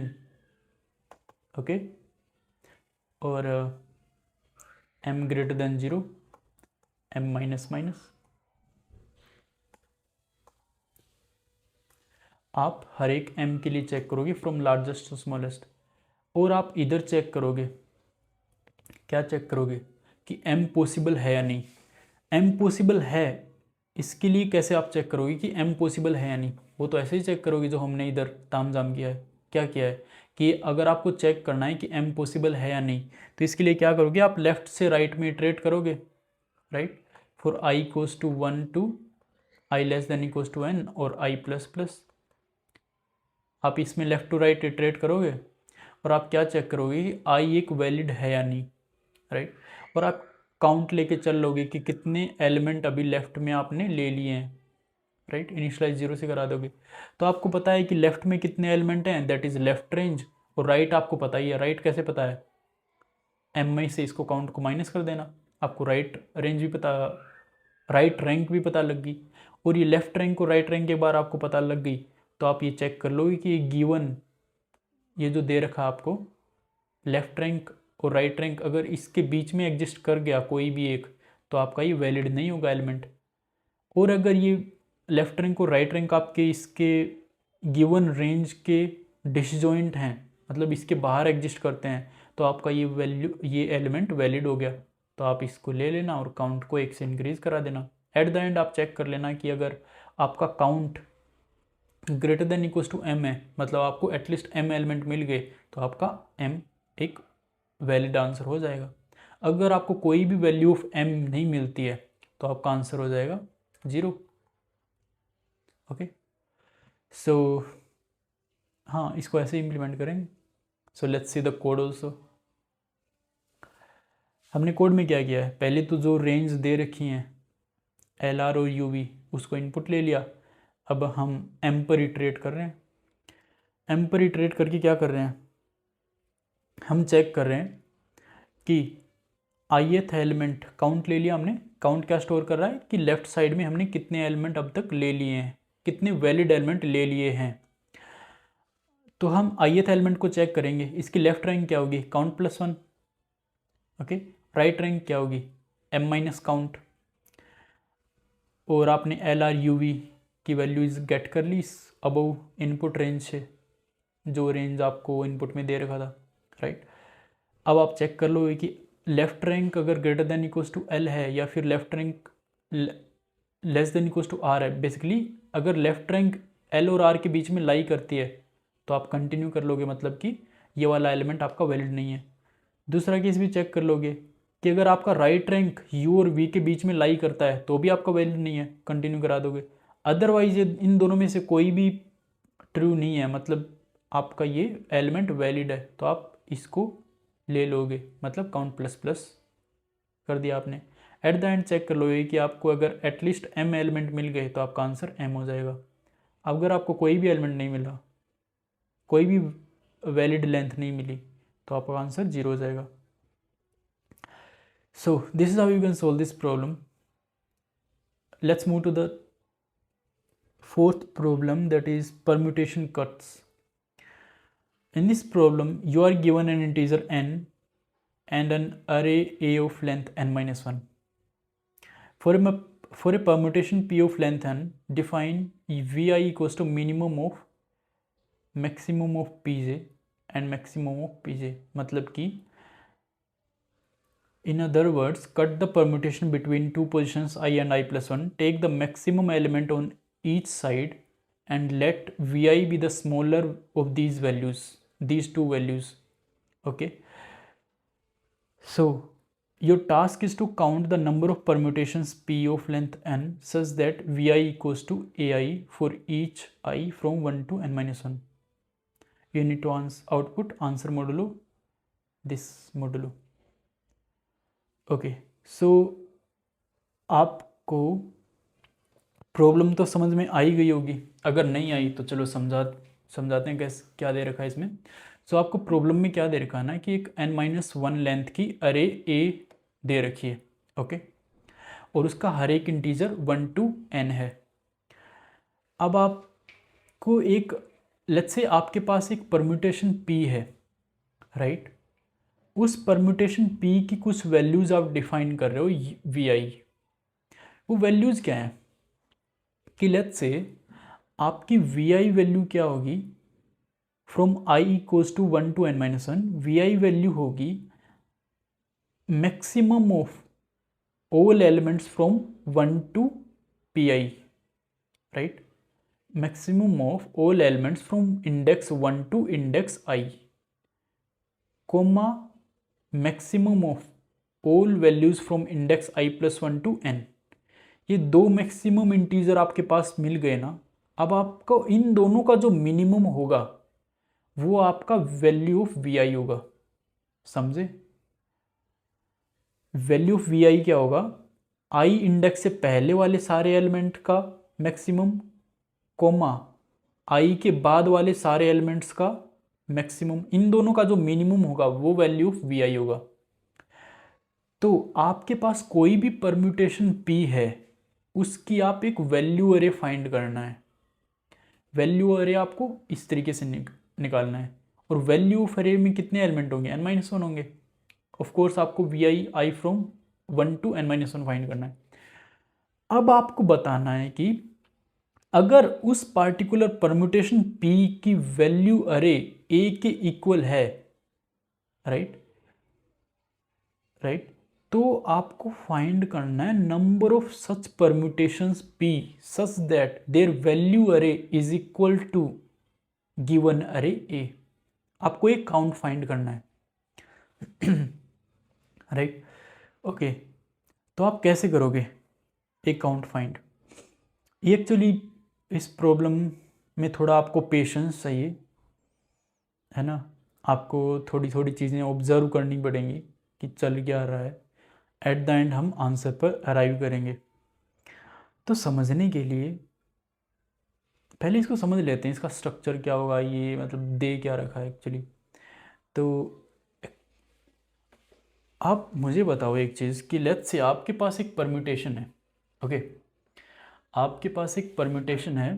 okay, और m greater than 0, m minus minus. आप हर एक m के लिए चेक करोगे फ्रॉम लार्जेस्ट टू स्मॉलेस्ट, और आप इधर चेक करोगे, क्या चेक करोगे कि m पॉसिबल है या नहीं। m पॉसिबल है, इसके लिए कैसे आप चेक करोगे कि m पॉसिबल है या नहीं, वो तो ऐसे ही चेक करोगे जो हमने इधर तामझाम किया है। क्या किया है कि अगर आपको चेक करना है कि m पॉसिबल है या नहीं, तो इसके लिए क्या करोगे, आप लेफ्ट से राइट में इटरेट करोगे, right, for i equals to 1 to i less than equals to n और i प्लस प्लस। आप इसमें लेफ्ट टू राइट इटरेट करोगे और आप क्या चेक करोगे कि i एक वैलिड है या नहीं, राइट, और आप काउंट लेके चल लोगे कि कितने एलिमेंट अभी लेफ्ट में आपने ले लिए हैं, राइट, इनिशियलाइज 0 से करा दोगे। तो आपको पता है कि लेफ्ट में कितने एलिमेंट हैं, दैट इज लेफ्ट रेंज, और राइट आपको पता ही है। राइट कैसे पता है, mi से इसको काउंट को माइनस कर देना, आपको राइट रेंज भी पता, राइट रैंक भी पता लग गई, और ये लेफ्ट रैंक और राइट रैंक के बार आपको पता लग गई, तो आप ये चेक कर लोगे कि ये गिवन, ये जो दे रखा आपको लेफ्ट रैंक और राइट रैंक, अगर इसके बीच में एग्जिस्ट कर गया कोई भी एक, तो आपका ये वैलिड नहीं होगा एलिमेंट। और अगर ये लेफ्ट रैंक और राइट रैंक आपके इसके गिवन रेंज के डिसजॉइंट हैं, मतलब इसके बाहर एग्जिस्ट करते हैं, तो आपका ये वैल्यू, ये एलिमेंट वैलिड हो गया। तो आप इसको ले लेना और काउंट को 1 से इंक्रीज करा देना। एट द एंड आप चेक कर लेना कि अगर आपका count greater than equals to m है, मतलब आपको एटलीस्ट m एलिमेंट मिल गए, तो आपका m एक वैलिड आंसर हो जाएगा। अगर आपको कोई भी वैल्यू ऑफ m नहीं मिलती है, तो आपका आंसर हो जाएगा 0। ओके, सो हाँ, इसको ऐसे इम्प्लीमेंट करेंगे। So let's see the code also. हमने कोड में क्या किया है, पहले तो जो रेंज दे रखी हैं LR और UV, उसको इनपुट ले लिया। अब हम m पर इटरेट कर रहे हैं। m पर इटरेट करके क्या कर रहे हैं, हम चेक कर रहे हैं कि ith एलिमेंट काउंट ले लिया हमने। काउंट क्या स्टोर कर रहा है कि लेफ्ट साइड में हमने कितने एलिमेंट अब तक ले लिए हैं, कितने वैलिड एलिमेंट ले लिए हैं। तो हम ith एलिमेंट को चेक करेंगे, इसकी लेफ्ट रैंक क्या होगी, count plus 1, okay, right rank क्या होगी, m माइनस काउंट, और आपने LR UV की वैल्यूज गेट कर ली इस अबव इनपुट रेंज से, जो रेंज आपको इनपुट में दे रखा था, राइट। अब आप चेक कर लो कि लेफ्ट रैंक अगर greater than equals to L है, या फिर left rank less than equals to R है। बेसिकली अगर लेफ्ट रैंक L और R के बीच में लाई करती है, तो आप कंटिन्यू कर लोगे, मतलब कि ये वाला एलिमेंट आपका वैलिड नहीं है। दूसरा केस भी चेक कर लोगे कि अगर आपका राइट रैंक U और V के बीच में लाई करता है, तो भी आपका वैलिड नहीं है, कंटिन्यू करा दोगे। अदरवाइज इन दोनों में से कोई भी ट्रू नहीं है, मतलब आपका ये एलिमेंट वैलिड है, तो आप इसको ले लोगे, मतलब काउंट प्लस प्लस कर दिया आपने। एट द एंड चेक कर लोगे कि आपको अगर एटलीस्ट m एलिमेंट मिल गए, तो आपका आंसर m हो जाएगा। अगर आपको कोई भी एलिमेंट नहीं मिला, कोई भी वैलिड लेंथ नहीं मिली, तो आपका आंसर 0 हो जाएगा। So this is how you can solve this problem. Let's move to the fourth problem, that is permutation cuts. In this problem, you are given an integer n and an array A of length n minus 1. For a permutation P of length n, define Vi equals to minimum of maximum of Pj and maximum of Pj. मतलब कि in other words, cut the permutation between two positions I and I plus 1. Take the maximum element on each side and let Vi be the smaller of these values, these two values. Okay, so your task is to count the number of permutations P of length n such that Vi equals to Ai for each I from 1 to n minus 1. You need to output answer modulo this modulo. Okay, so आपको problem तो समझ में आ ही गई होगी। अगर नहीं आई तो चलो समझाते हैं कैसे, क्या दे रखा है इसमें। सो आपको प्रॉब्लम में क्या दे रखा है ना कि एक n-1 लेंथ की अरे A दे रखी है, ओके, और उसका हर एक इंटीजर 1 to n है। अब आपको एक लेट्स से आपके पास एक परम्यूटेशन P है, राइट? उस परम्यूटेशन P की कुछ वैल्यूज आप डिफाइन कर रहे हो VI। वो वैल्यूज क्या हैं कि लेट्स से आपकी VI वैल्यू क्या होगी, from I equals to 1 to n-1, VI value होगी maximum of all elements from 1 to Pi, right? Maximum of all elements from index 1 to index I, comma maximum of all values from index I plus 1 to n। ये दो maximum integer आपके पास मिल गए ना, अब आपको इन दोनों का जो मिनिमम होगा वो आपका वैल्यू ऑफ VI होगा। समझे? वैल्यू ऑफ VI क्या होगा? I इंडेक्स से पहले वाले सारे एलिमेंट का मैक्सिमम, कोमा I के बाद वाले सारे एलिमेंट्स का मैक्सिमम, इन दोनों का जो मिनिमम होगा वो वैल्यू ऑफ VI होगा। तो आपके पास कोई भी परम्यूटेशन P है, उसकी आप एक वैल्यू अरे फाइंड करना है। वैल्यू अरे आपको इस तरीके से निकालना है। और वैल्यू ऑफ अरे में कितने एलिमेंट होंगे? n-1 होंगे। ऑफ कोर्स आपको VI I from 1 to n-1 find करना है। अब आपको बताना है कि अगर उस पार्टिकुलर परम्यूटेशन P की वैल्यू अरे A के इक्वल है, राइट, तो आपको फाइंड करना है number of such permutations P such that their value अरे इज इक्वल टू गिवन अरे A। आपको एक काउंट फाइंड करना है, राइट? ओके, तो आप कैसे करोगे एक काउंट फाइंड? एक्चुअली इस प्रॉब्लम में थोड़ा आपको पेशेंस चाहिए, है ना? आपको थोड़ी थोड़ी चीज़ें ऑब्जर्व करनी पड़ेंगी कि चल क्या रहा है। एट द एंड हम आंसर पर अराइव करेंगे। तो समझने के लिए पहले इसको समझ लेते हैं, इसका स्ट्रक्चर क्या होगा, ये मतलब दे क्या रखा है एक्चुअली। तो आप मुझे बताओ एक चीज़ कि लेट्स से आपके पास एक परम्यूटेशन है, ओके? आपके पास एक परम्यूटेशन है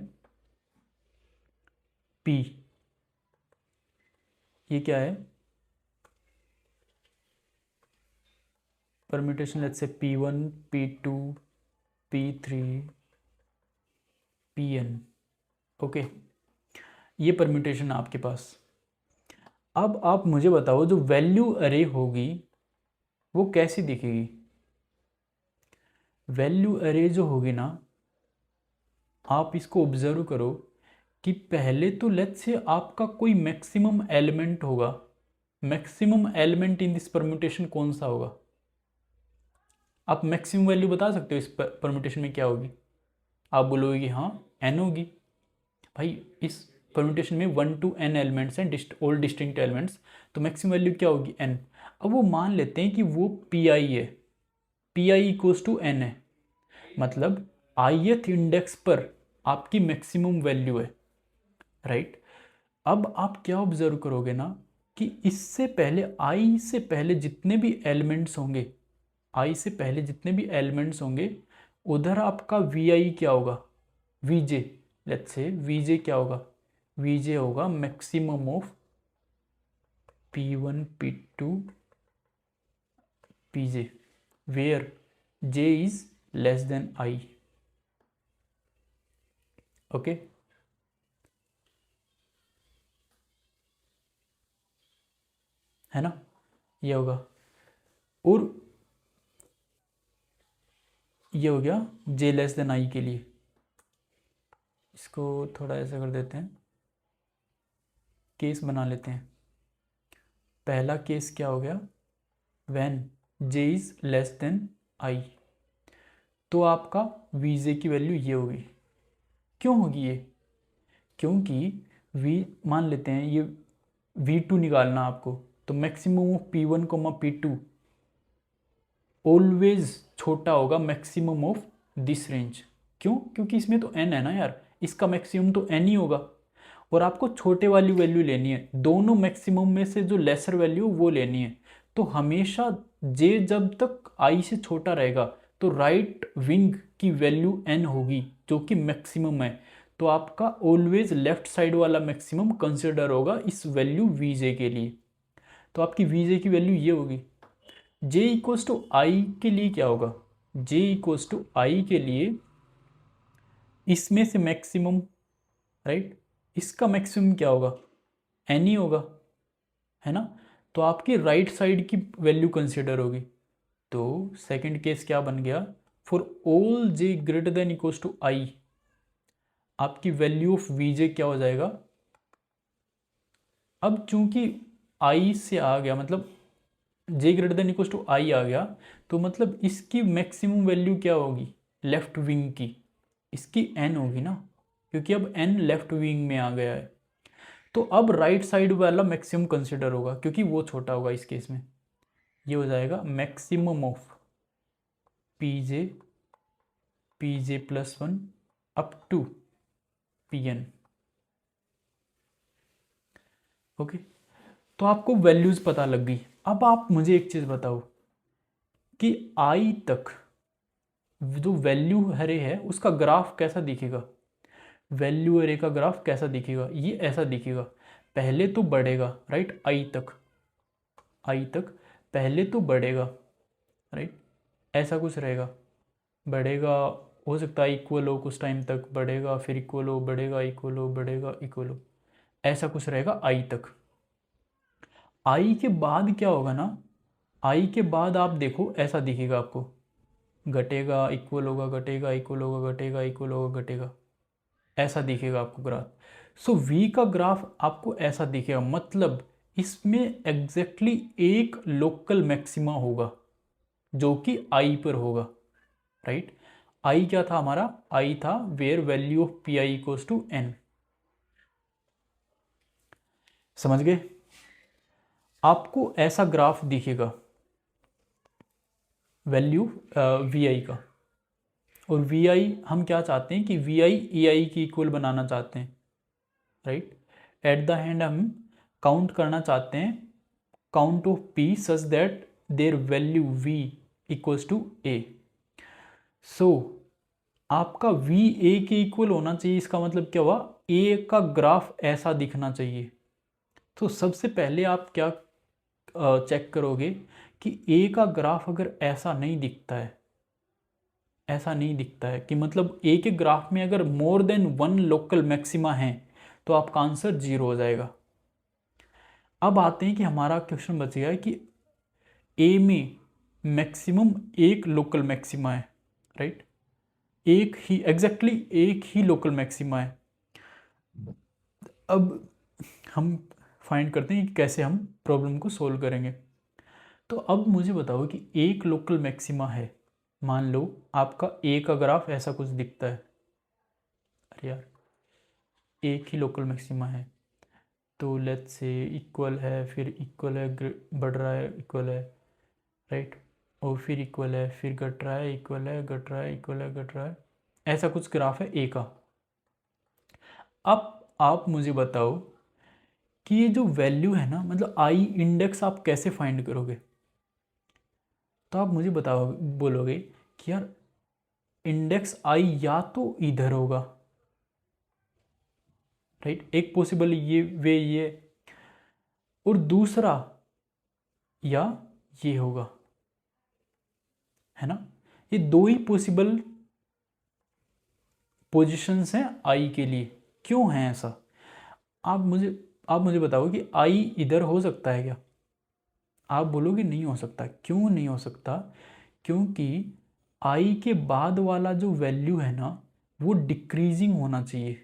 P। ये क्या है? Permutation let's say P1 P2 P3 Pn, okay? ये परम्यूटेशन है आपके पास। अब आप मुझे बताओ जो वैल्यू अरे होगी वो कैसी दिखेगी? वैल्यू अरे जो होगी ना, आप इसको ऑब्जर्व करो कि पहले तो लेट्स से आपका कोई मैक्सिमम एलिमेंट होगा। Maximum element in this permutation कौन सा होगा? आप मैक्सिमम वैल्यू बता सकते हो इस परम्यूटेशन में क्या होगी? आप बोलोगे कि हाँ n होगी। भाई इस परम्यूटेशन में 1 to n एलिमेंट्स हैं, ऑल डिस्टिंक्ट एलिमेंट्स, तो मैक्सिमम वैल्यू क्या होगी? n। अब वो मान लेते हैं कि वो Pi है, Pi इक्वल्स टू n है, मतलब ith इंडेक्स पर आपकी मैक्सिमम वैल्यू है, राइट? अब आप क्या ऑब्जर्व करोगे ना कि इससे पहले I से पहले जितने भी एलिमेंट्स होंगे, I से पहले जितने भी एलिमेंट्स होंगे उधर आपका VI क्या होगा? VJ। लेट्स से VJ क्या होगा? VJ होगा maximum of P1 P2 PJ where J is less than I, okay? है ना? ये होगा। और ये हो गया J लेस देन I के लिए। इसको थोड़ा ऐसा कर देते हैं, केस बना लेते हैं। पहला केस क्या हो गया? When J is less than I, तो आपका VJ की वैल्यू ये होगी। क्यों होगी ये? क्योंकि V मान लेते हैं ये V2 निकालना आपको, तो maximum of P1 P2 always छोटा होगा मैक्सिमम ऑफ दिस रेंज। क्यों? क्योंकि इसमें तो n है ना यार, इसका मैक्सिमम तो n ही होगा और आपको छोटे वाली वैल्यू लेनी है। दोनों मैक्सिमम में से जो लेसर वैल्यू वो लेनी है। तो हमेशा j जब तक I से छोटा रहेगा तो राइट विंग की वैल्यू n होगी जो कि मैक्सिमम है। तो आपका ऑलवेज लेफ्ट साइड वाला मैक्सिमम कंसिडर होगा इस वैल्यू वीजे के लिए। तो आपकी वीजे की वैल्यू ये होगी। जे इक्वल्स टू आई के लिए क्या होगा, जे इक्वल्स टू आई के लिए इसमें से मैक्सिमम, राइट, इसका मैक्सिमम क्या होगा, एन ही होगा, है ना। तो आपकी राइट साइड की वैल्यू कंसिडर होगी। तो सेकंड केस क्या बन गया, for all J greater than equals to I, आपकी वैल्यू ऑफ वीजे क्या हो जाएगा। अब चूंकि आई से आ गया, मतलब जे ग्रेटर देन इक्वल्स टू आई आ गया, तो मतलब इसकी मैक्सिमम वैल्यू क्या होगी लेफ्ट विंग की, इसकी एन होगी ना, क्योंकि अब एन लेफ्ट विंग में आ गया है। तो अब राइट साइड वाला मैक्सिमम कंसिडर होगा, क्योंकि वो छोटा होगा इस केस में। ये हो जाएगा maximum of P J plus one up to P N. Okay, तो आपको वैल्यूज पता लग गई। अब आप मुझे एक चीज बताओ कि आई तक जो वैल्यू अरे है उसका ग्राफ कैसा दिखेगा। वैल्यू अरे का ग्राफ कैसा दिखेगा, ये ऐसा दिखेगा। पहले तो बढ़ेगा, राइट, आई तक पहले तो बढ़ेगा, राइट, ऐसा कुछ रहेगा, बढ़ेगा, हो सकता है इक्वल हो, कुछ टाइम तक बढ़ेगा, फिर इक्वल हो, बढ़ेगा, इक्वल हो, बढ़ेगा, इक्वल हो, ऐसा कुछ रहेगा आई तक। आई के बाद क्या होगा ना, आई के बाद आप देखो ऐसा दिखेगा आपको, घटेगा, इक्वल होगा, घटेगा, इक्वल होगा, घटेगा, इक्वल होगा, घटेगा, ऐसा दिखेगा आपको ग्राफ। सो वी का ग्राफ आपको ऐसा दिखेगा, मतलब इसमें एग्जैक्टली एक लोकल मैक्सिमा होगा जो कि आई पर होगा, राइट। आई क्या था हमारा, आई था where value of P I equals to N. समझ गए। आपको ऐसा ग्राफ दिखेगा वैल्यू वी आई का, और वी आई हम क्या चाहते हैं कि वी आई ए आई की इक्वल बनाना चाहते हैं, राइट। एट द एंड हम काउंट करना चाहते हैं count of P such that their value V equals to A. So आपका वी ए के इक्वल होना चाहिए, इसका मतलब क्या हुआ, ए का ग्राफ ऐसा दिखना चाहिए। तो सबसे पहले आप क्या चेक करोगे कि ए का ग्राफ अगर ऐसा नहीं दिखता है, ऐसा नहीं दिखता है कि मतलब ए के ग्राफ में अगर more than one local maxima है, तो आपका आंसर 0 हो जाएगा। अब आते हैं कि हमारा क्वेश्चन बच गया है कि ए में मैक्सिमम एक लोकल मैक्सिमा है, राइट, एक ही एग्जैक्टली एक ही लोकल मैक्सिमा है। अब हम फाइंड करते हैं कि कैसे हम प्रॉब्लम को सोल्व करेंगे। तो अब मुझे बताओ कि एक लोकल मैक्सिमा है, मान लो आपका ए का ग्राफ ऐसा कुछ दिखता है, अरे यार, एक ही लोकल मैक्सिमा है, तो लेट्स से इक्वल है, फिर इक्वल है, बढ़ रहा है, इक्वल है, राइट, और फिर इक्वल है, फिर घट रहा है, इक्वल है, घट रहा है, इक्वल है, घट रहा है, ऐसा कुछ ग्राफ है ए का। अब आप मुझे बताओ कि ये जो वैल्यू है ना, मतलब आई इंडेक्स आप कैसे फाइंड करोगे। तो आप मुझे बताओ, बोलोगे कि यार इंडेक्स आई या तो इधर होगा, राइट, एक पॉसिबल ये वे ये, और दूसरा या ये होगा, है ना। ये दो ही पॉसिबल पोजीशंस हैं आई के लिए। क्यों है ऐसा, आप मुझे बताओ कि आई इधर हो सकता है क्या। आप बोलोगे नहीं हो सकता। क्यों नहीं हो सकता, क्योंकि आई के बाद वाला जो वैल्यू है ना, वो डिक्रीजिंग होना चाहिए।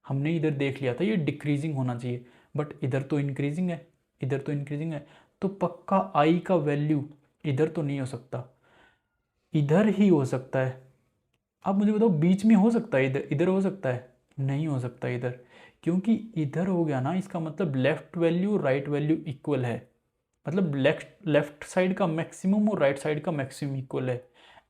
हमने इधर देख लिया था ये डिक्रीजिंग होना चाहिए, बट इधर तो इंक्रीजिंग है, इधर तो इंक्रीजिंग है, तो पक्का आई का वैल्यू इधर तो नहीं हो सकता, इधर ही हो सकता है। आप मुझे बताओ बीच में हो सकता है, इधर इधर हो सकता है, नहीं हो सकता इधर, क्योंकि इधर हो गया ना, इसका मतलब left value right value equal है, मतलब लेफ्ट साइड का मैक्सिमम और राइट साइड का मैक्सिमम इक्वल है।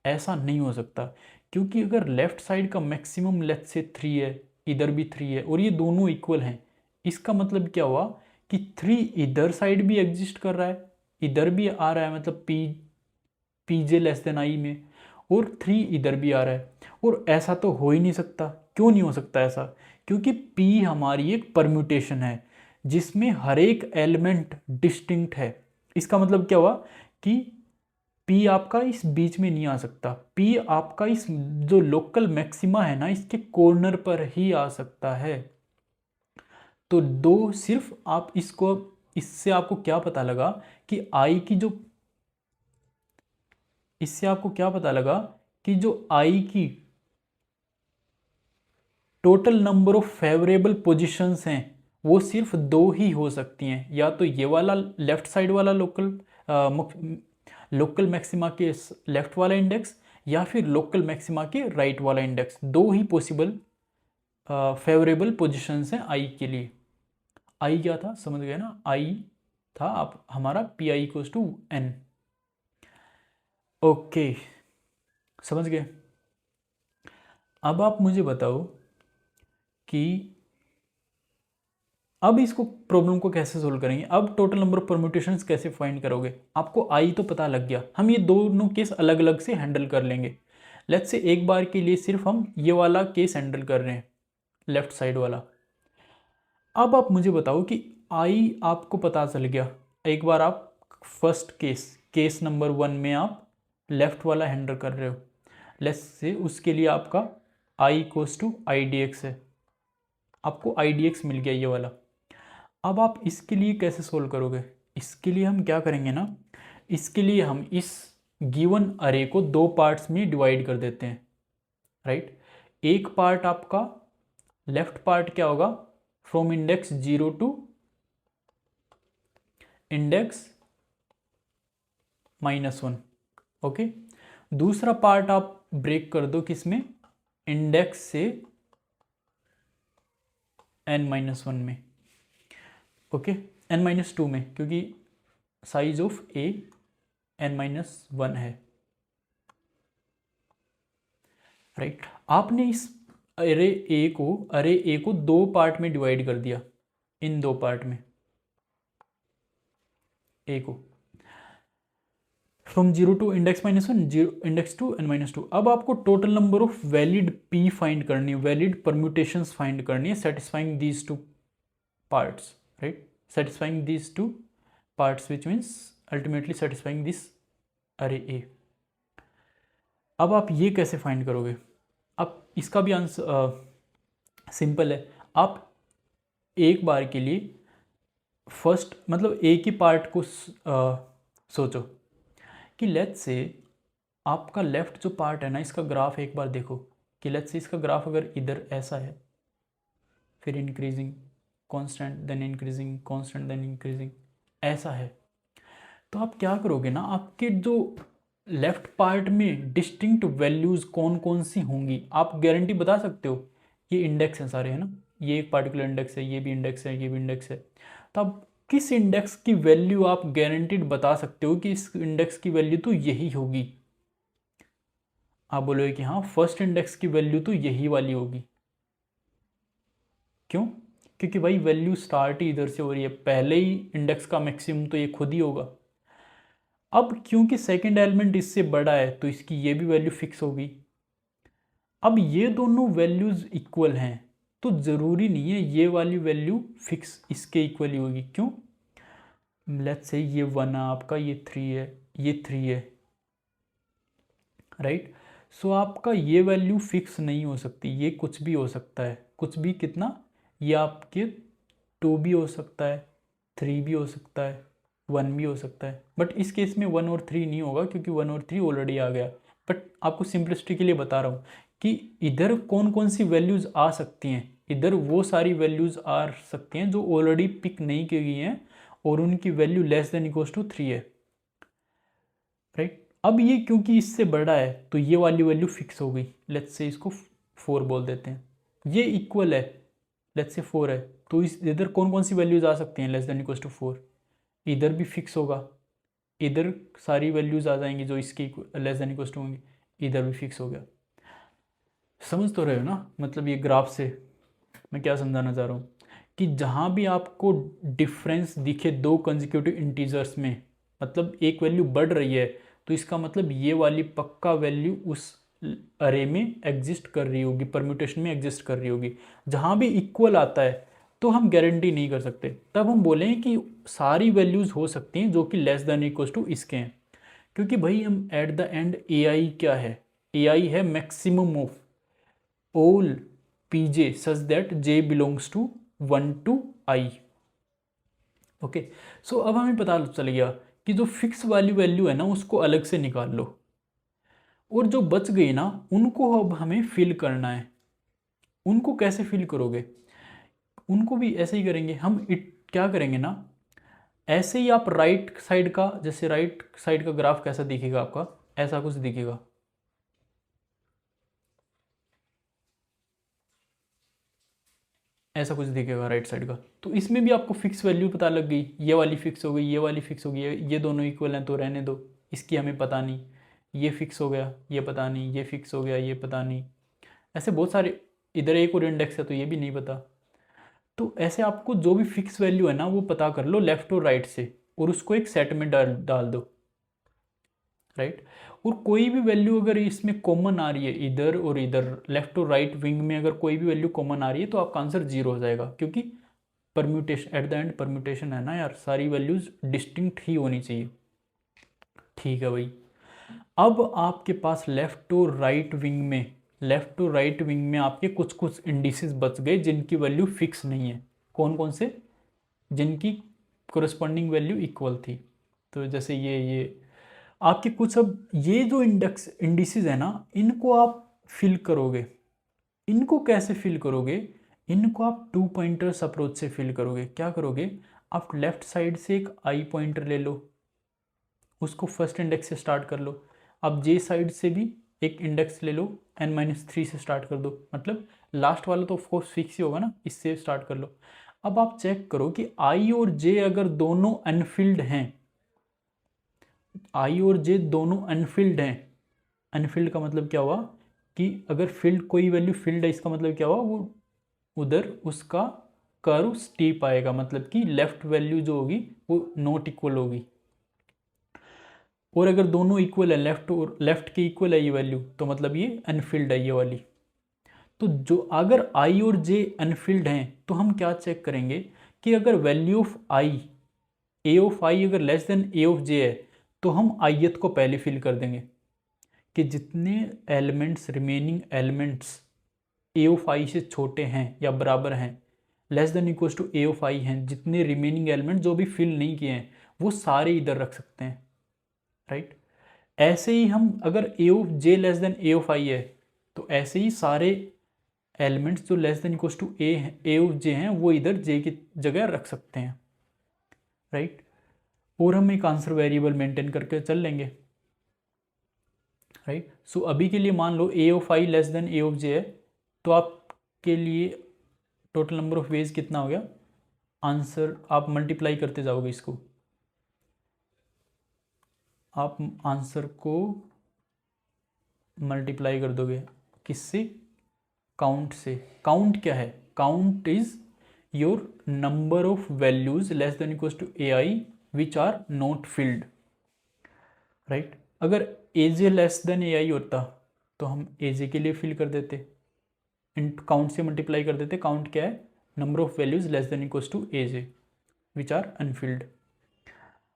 ऐसा नहीं हो सकता, क्योंकि अगर लेफ्ट साइड का मैक्सिमम लेट्स से 3 है, इधर भी 3 है, और ये दोनों इक्वल हैं, इसका मतलब क्या हुआ कि 3 इधर साइड भी एग्जिस्ट कर रहा है, इधर भी आ रहा है, मतलब P J less than I में, और 3 इधर भी आ रहा है, और ऐसा तो हो ही नहीं सकता, क्यों नहीं हो सकता ऐसा? क्योंकि p हमारी एक परम्यूटेशन है जिसमें हर एक एलिमेंट डिस्टिंक्ट है। इसका मतलब क्या हुआ कि p आपका इस बीच में नहीं आ सकता, p आपका इस जो लोकल मैक्सिमा है ना इसके कॉर्नर पर ही आ सकता है। तो दो सिर्फ आप इसको, इससे आपको क्या पता लगा कि i की जो, इससे आपको क्या पता लगा कि जो i की total number of favourable positions हैं वो सिर्फ दो ही हो सकती हैं, या तो ये वाला लेफ्ट साइड वाला लोकल मैक्सिमा के लेफ्ट वाला इंडेक्स, या फिर लोकल मैक्सिमा के राइट वाला इंडेक्स। दो ही पॉसिबल फेवरेबल पोजीशंस हैं आई के लिए। आई क्या था, समझ गए ना? आई था आप हमारा P I equals to N. Okay, समझ गए? अब आप मुझे बताओ कि अब इसको प्रॉब्लम को कैसे सोल्व करेंगे। अब टोटल नंबर ऑफ परम्यूटेशंस कैसे फाइंड करोगे? आपको आई तो पता लग गया, हम ये दोनों केस अलग अलग से हैंडल कर लेंगे। लेट्स से एक बार के लिए सिर्फ हम ये वाला केस हैंडल कर रहे हैं, लेफ्ट साइड वाला। अब आप मुझे बताओ कि आई आपको पता चल गया, एक बार आप फर्स्ट केस नंबर 1 में आप लेफ्ट वाला हैंडल कर रहे हो। लेट्स से उसके लिए आपका I equals to I D X है, आपको आई डी एक्स मिल गया ये वाला। अब आप इसके लिए कैसे सोल्व करोगे? इसके लिए हम क्या करेंगे ना, इसके लिए हम इस गिवन अरे को दो पार्ट्स में डिवाइड कर देते हैं, राइट? एक पार्ट आपका लेफ्ट पार्ट क्या होगा, from index 0 to index -1, okay. दूसरा पार्ट आप ब्रेक कर दो किसमें, इंडेक्स से n-1 में, ओके, n-2 में, क्योंकि साइज ऑफ ए n-1 है, राइट। आपने इस अरे ए को दो पार्ट में डिवाइड कर दिया, इन दो पार्ट में ए को, from 0 to index -1, index to n-2। अब आपको total number of valid p find करनी है, वैलिड परम्यूटेशंस फाइंड करनी है satisfying these two parts, right, satisfying these two parts, which means ultimately satisfying this array A। अब आप ये कैसे फाइंड करोगे? अब इसका भी आंसर सिंपल है। आप एक बार के लिए फर्स्ट मतलब ए की पार्ट को सोचो कि लेट्स से आपका लेफ्ट जो पार्ट है ना इसका ग्राफ एक बार देखो कि लेट्स से इसका ग्राफ अगर इधर ऐसा है, फिर increasing constant then increasing constant then increasing ऐसा है, तो आप क्या करोगे ना, आपके जो लेफ्ट पार्ट में डिस्टिंक्ट वैल्यूज़ कौन कौन सी होंगी आप गारंटी बता सकते हो? ये इंडेक्स हैं सारे, है ना, ये एक पार्टिकुलर इंडेक्स है, ये भी इंडेक्स है, ये भी इंडेक्स है। तो आप किस इंडेक्स की वैल्यू आप गारंटीड बता सकते हो कि इस इंडेक्स की वैल्यू तो यही होगी? आप बोलोगे कि हाँ फर्स्ट इंडेक्स की वैल्यू तो यही वाली होगी। क्यों? क्योंकि भाई वैल्यू स्टार्ट ही इधर से हो रही है, पहले ही इंडेक्स का मैक्सिमम तो ये खुद ही होगा। अब क्योंकि सेकंड एलिमेंट इससे बड़ा है तो इसकी ये भी वैल्यू फिक्स होगी। अब ये दोनों वैल्यूज इक्वल हैं तो ज़रूरी नहीं है ये वाली वैल्यू फिक्स इसके इक्वल ही होगी। क्यों? लेट्स से ये 1 है आपका, ये 3 है, ये 3 है, राइट। सो आपका ये वैल्यू फिक्स नहीं हो सकती, ये कुछ भी हो सकता है, कुछ भी कितना, ये आपके 2 भी हो सकता है, 3 भी हो सकता है, 1 भी हो सकता है। बट इस केस में 1 और 3 नहीं होगा क्योंकि 1 और 3 ऑलरेडी आ गया। बट आपको सिंपलिसिटी के लिए बता रहा हूँ कि इधर कौन कौन सी वैल्यूज़ आ सकती हैं, इधर वो सारी वैल्यूज़ आ सकती हैं जो ऑलरेडी पिक नहीं की गई हैं और उनकी value less than equals to 3 है, राइट। अब ये क्योंकि इससे बड़ा है तो ये वाली वैल्यू फिक्स हो गई, लेट्स से इसको 4 बोल देते हैं। ये इक्वल है, लेट्स से 4 है, तो इस इधर कौन कौन सी वैल्यूज़ आ सकती हैं लेस देन इक्वल्स टू 4, इधर भी फिक्स होगा, इधर सारी वैल्यूज़ आ जाएंगी जो इसकी लेस देन इक्वल्स टू होंगी, इधर भी फिक्स हो गया। समझ तो रहे हो ना, मतलब ये ग्राफ से मैं क्या समझाना चाह रहा हूँ कि जहाँ भी आपको डिफरेंस दिखे दो कंसेक्यूटिव इंटीजर्स में, मतलब एक वैल्यू बढ़ रही है तो इसका मतलब ये वाली पक्का वैल्यू उस अरे में एग्जिस्ट कर रही होगी, परम्यूटेशन में एग्जिस्ट कर रही होगी। जहाँ भी इक्वल आता है तो हम गारंटी नहीं कर सकते, तब हम बोलें कि सारी वैल्यूज़ हो सकती हैं जो कि लेस देन इक्वल टू इसके हैं। क्योंकि भाई हम at the end A I क्या है, ए आई है maximum of all P J such that J belongs to 1 to I। Okay, so अब हमें पता चल गया कि जो फिक्स वाली वैल्यू है ना उसको अलग से निकाल लो, और जो बच गई ना उनको अब हमें फिल करना है। उनको कैसे फिल करोगे, उनको भी ऐसे ही करेंगे हम। क्या करेंगे ना, ऐसे ही आप राइट साइड का, जैसे राइट साइड का ग्राफ कैसा दिखेगा आपका, ऐसा कुछ दिखेगा। ऐसा कुछ दिखेगा राइट साइड का। तो इसमें भी आपको फिक्स वैल्यू पता लग गई, ये वाली फिक्स हो गई, ये वाली फिक्स हो गई, ये दोनों इक्वल हैं तो रहने दो, इसकी हमें पता नहीं। ये फिक्स हो गया, ये पता नहीं, ये फिक्स हो गया, ये पता नहीं। ऐसे बहुत सारे, इधर एक और इंडेक्स है तो ये भी नहीं पता। तो ऐसे आपको जो भी फिक्स वैल्यू है ना वो पता कर लो लेफ्ट और राइट से, और उसको एक सेट में डाल दो, राइट। और कोई भी वैल्यू अगर इसमें कॉमन आ रही है, इधर और इधर लेफ्ट और राइट विंग में अगर कोई भी वैल्यू कॉमन आ रही है तो आपका आंसर 0 हो जाएगा, क्योंकि permutation eight the and permutation है ना यार, सारी वैल्यूज डिस्टिंक्ट ही होनी चाहिए। ठीक है भाई, अब आपके पास लेफ्ट और राइट विंग में, लेफ्ट और राइट विंग में आपके कुछ कुछ इंडिसेस बच गए जिनकी वैल्यू फिक्स नहीं है। कौन कौन से, जिनकी कोरस्पॉन्डिंग वैल्यू इक्वल थी। तो जैसे ये आपके कुछ, अब ये जो इंडिसेस है ना इनको आप फिल करोगे। इनको कैसे फिल करोगे, इनको आप 2 पॉइंटर्स अप्रोच से फिल करोगे। क्या करोगे, आप लेफ्ट साइड से एक आई पॉइंटर ले लो, उसको फर्स्ट इंडेक्स से स्टार्ट कर लो। अब जे साइड से भी एक इंडेक्स ले लो, n-3 से स्टार्ट कर दो, मतलब लास्ट वाला तो ऑफकोर्स फिक्स ही होगा ना, इससे स्टार्ट कर लो। अब आप चेक करो कि आई और जे अगर दोनों अनफिल्ड हैं, आई और जे दोनों अनफिल्ड हैं, अनफिल्ड का मतलब क्या हुआ कि अगर फिल्ड कोई वैल्यू फिल्ड है, इसका मतलब क्या हुआ, वो उधर उसका कर्व स्टीप आएगा, मतलब कि लेफ्ट वैल्यू जो होगी वो नॉट इक्वल होगी। और अगर दोनों इक्वल है, लेफ्ट और लेफ्ट के इक्वल है ये वैल्यू, तो मतलब ये अनफिल्ड है ये वाली। तो जो अगर आई और जे अनफिल्ड हैं तो हम क्या चेक करेंगे कि अगर value of I, A of I अगर less than A of J है तो हम आईएथ को पहले फिल कर देंगे कि जितने elements, remaining elements A of I से छोटे हैं या बराबर हैं, less than equal to A of I हैं, जितने रिमेनिंग एलिमेंट जो भी फिल नहीं किए हैं वो सारे इधर रख सकते हैं, राइट। ऐसे ही हम अगर A of J less than A of I है तो ऐसे ही सारे एलिमेंट्स जो less than equal to A of J हैं वो इधर जे की जगह रख सकते हैं, राइट। और हम एक आंसर वेरिएबल मेंटेन करके चल लेंगे, राइट। सो अभी के लिए मान लो A of I less than A of J है, तो आपके लिए टोटल नंबर ऑफ वेज कितना हो गया, आंसर आप मल्टीप्लाई करते जाओगे इसको, आप आंसर को मल्टीप्लाई कर दोगे किससे, काउंट से। काउंट क्या है, count is your number of values less than equal to A I which are not filled, right. अगर A J less than A आई होता तो हम ए जे के लिए फिल कर देते, इन काउंट से मल्टीप्लाई कर देते। काउंट क्या है, number of values less than equal to A J which are unfilled.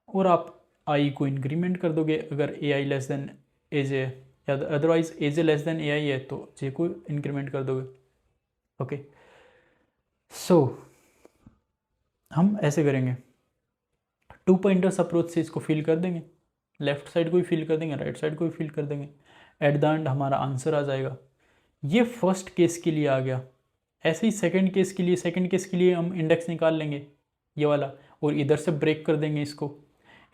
और आप आई को इंक्रीमेंट कर दोगे, अगर ए आई लेस देन ए जे है, या otherwise A J less than A I है तो जे को इंक्रीमेंट कर दोगे, ओके। सो हम ऐसे करेंगे, 2 पॉइंटर्स अप्रोच से इसको फिल कर देंगे, लेफ्ट साइड को भी फिल कर देंगे, राइट साइड को भी फिल कर देंगे, एट द एंड हमारा आंसर आ जाएगा। ये फर्स्ट केस के लिए आ गया। ऐसे ही सेकंड केस के लिए, सेकंड केस के लिए हम इंडेक्स निकाल लेंगे ये वाला, और इधर से ब्रेक कर देंगे इसको।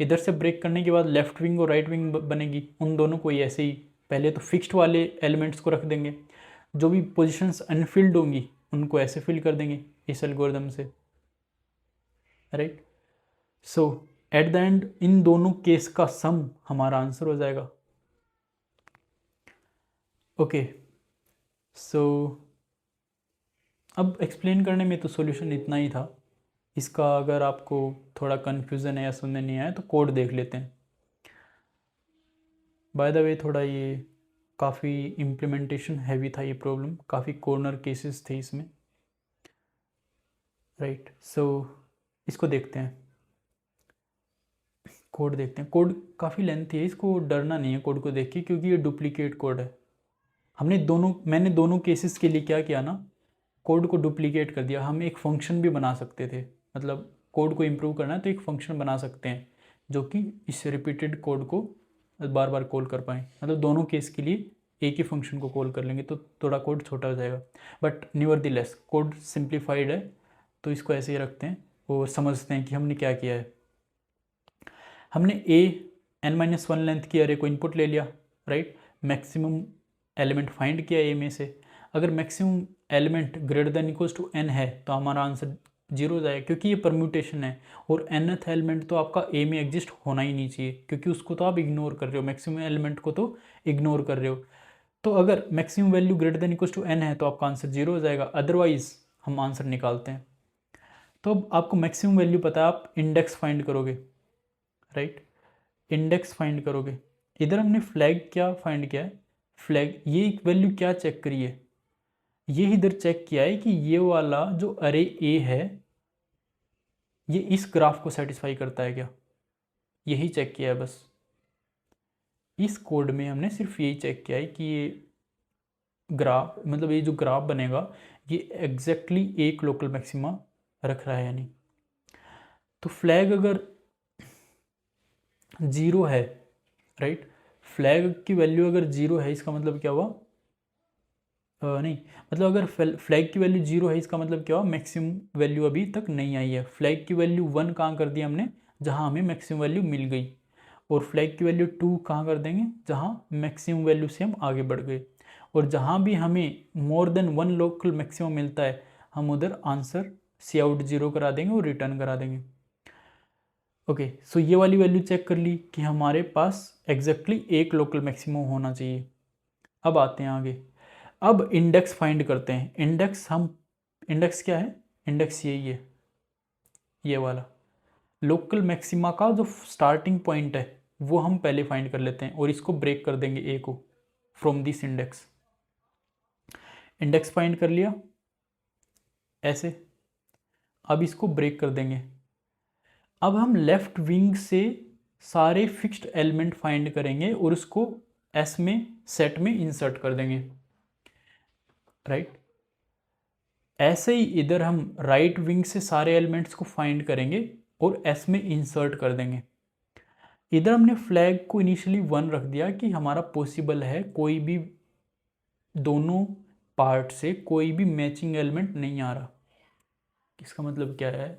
इधर से ब्रेक करने के बाद लेफ्ट विंग और राइट विंग बनेगी, उन दोनों को ही ऐसे ही पहले तो फिक्स्ड वाले एलिमेंट्स को रख देंगे, जो भी पोजीशंस अनफिल्ड होंगी उनको ऐसे फिल कर देंगे इस एल्गोरिथम से, right. So eight the and in दोनों केस का सम हमारा आंसर हो जाएगा, ओके। सो अब एक्सप्लेन करने में तो सॉल्यूशन इतना ही था। इसका अगर आपको थोड़ा कन्फ्यूज़न है या समझ नहीं आया तो कोड देख लेते हैं। बाय द वे थोड़ा ये काफ़ी इम्प्लीमेंटेशन हैवी था ये प्रॉब्लम, काफ़ी कॉर्नर केसेस थे इसमें, राइट। सो इसको देखते हैं, कोड देखते हैं। कोड काफ़ी लेंथी है, इसको डरना नहीं है कोड को देख के, क्योंकि ये डुप्लीकेट कोड है। मैंने दोनों केसेस के लिए क्या किया ना, कोड को डुप्लीकेट कर दिया। हम एक फंक्शन भी बना सकते थे, मतलब कोड को इम्प्रूव करना है तो एक फंक्शन बना सकते हैं जो कि इस रिपीटेड कोड को बार बार कॉल कर पाए। मतलब दोनों केस के लिए एक ही फंक्शन को कॉल कर लेंगे तो थोड़ा कोड छोटा हो जाएगा, बट न्यूअरदलेस कोड सिंप्लीफाइड है, तो इसको ऐसे ही रखते हैं और समझते हैं कि हमने क्या किया है। हमने n-1 लेंथ की अरे को इनपुट ले लिया, राइट। मैक्सिमम एलिमेंट फाइंड किया ए में से। अगर maximum element greater than equals to n है तो हमारा आंसर 0 हो जाएगा, क्योंकि ये परम्यूटेशन है और nth एलिमेंट तो आपका ए में एग्जिस्ट होना ही नहीं चाहिए, क्योंकि उसको तो आप इग्नोर कर रहे हो, मैक्सिमम एलिमेंट को तो इग्नोर कर रहे हो। तो अगर maximum value greater than equals to n है तो आपका आंसर 0 हो जाएगा, अदरवाइज हम आंसर निकालते हैं। तो अब आपको मैक्सिमम वैल्यू पता है, आप इंडेक्स फाइंड करोगे, राइट। इंडेक्स फाइंड करोगे। इधर हमने फ्लैग क्या फाइंड किया है, फ्लैग ये वैल्यू क्या चेक करी है, ये इधर चेक किया है कि ये वाला जो अरे ए है ये इस ग्राफ को सेटिस्फाई करता है क्या, यही चेक किया है बस। इस कोड में हमने सिर्फ यही चेक किया है कि ये ग्राफ, मतलब ये जो ग्राफ बनेगा ये एग्जैक्टली एक लोकल मैक्सिमा रख रहा है या नहीं। तो फ्लैग अगर 0 है, राइट, फ्लैग की वैल्यू अगर 0 है इसका मतलब क्या हुआ, नहीं, मतलब अगर फ्लैग की वैल्यू 0 है इसका मतलब क्या हुआ, मैक्सिमम वैल्यू अभी तक नहीं आई है। फ्लैग की वैल्यू 1 कहाँ कर दी हमने, जहाँ हमें मैक्सिमम वैल्यू मिल गई, और फ्लैग की वैल्यू 2 कहाँ कर देंगे, जहाँ मैक्सिमम वैल्यू से हम आगे बढ़ गए। और जहाँ भी हमें मोर देन 1 लोकल मैक्सिमम मिलता है हम उधर आंसर सी आउट 0 करा देंगे और रिटर्न करा देंगे। ओके, सो ये वाली वैल्यू चेक कर ली कि हमारे पास एग्जैक्टली एक लोकल मैक्सिमम होना चाहिए। अब आते हैं आगे, अब इंडेक्स फाइंड करते हैं। इंडेक्स क्या है, इंडेक्स यही है, ये वाला लोकल मैक्सिमा का जो स्टार्टिंग पॉइंट है वो हम पहले फाइंड कर लेते हैं और इसको ब्रेक कर देंगे ए को from this index. Index find कर लिया ऐसे, अब इसको ब्रेक कर देंगे। अब हम लेफ्ट विंग से सारे फिक्स्ड एलिमेंट फाइंड करेंगे और उसको एस में सेट में इंसर्ट कर देंगे, राइट। ऐसे ही इधर हम राइट विंग से सारे एलिमेंट्स को फाइंड करेंगे और एस में इंसर्ट कर देंगे। इधर हमने फ्लैग को इनिशियली 1 रख दिया कि हमारा पॉसिबल है कोई भी दोनों पार्ट से कोई भी मैचिंग एलिमेंट नहीं आ रहा। इसका मतलब क्या है,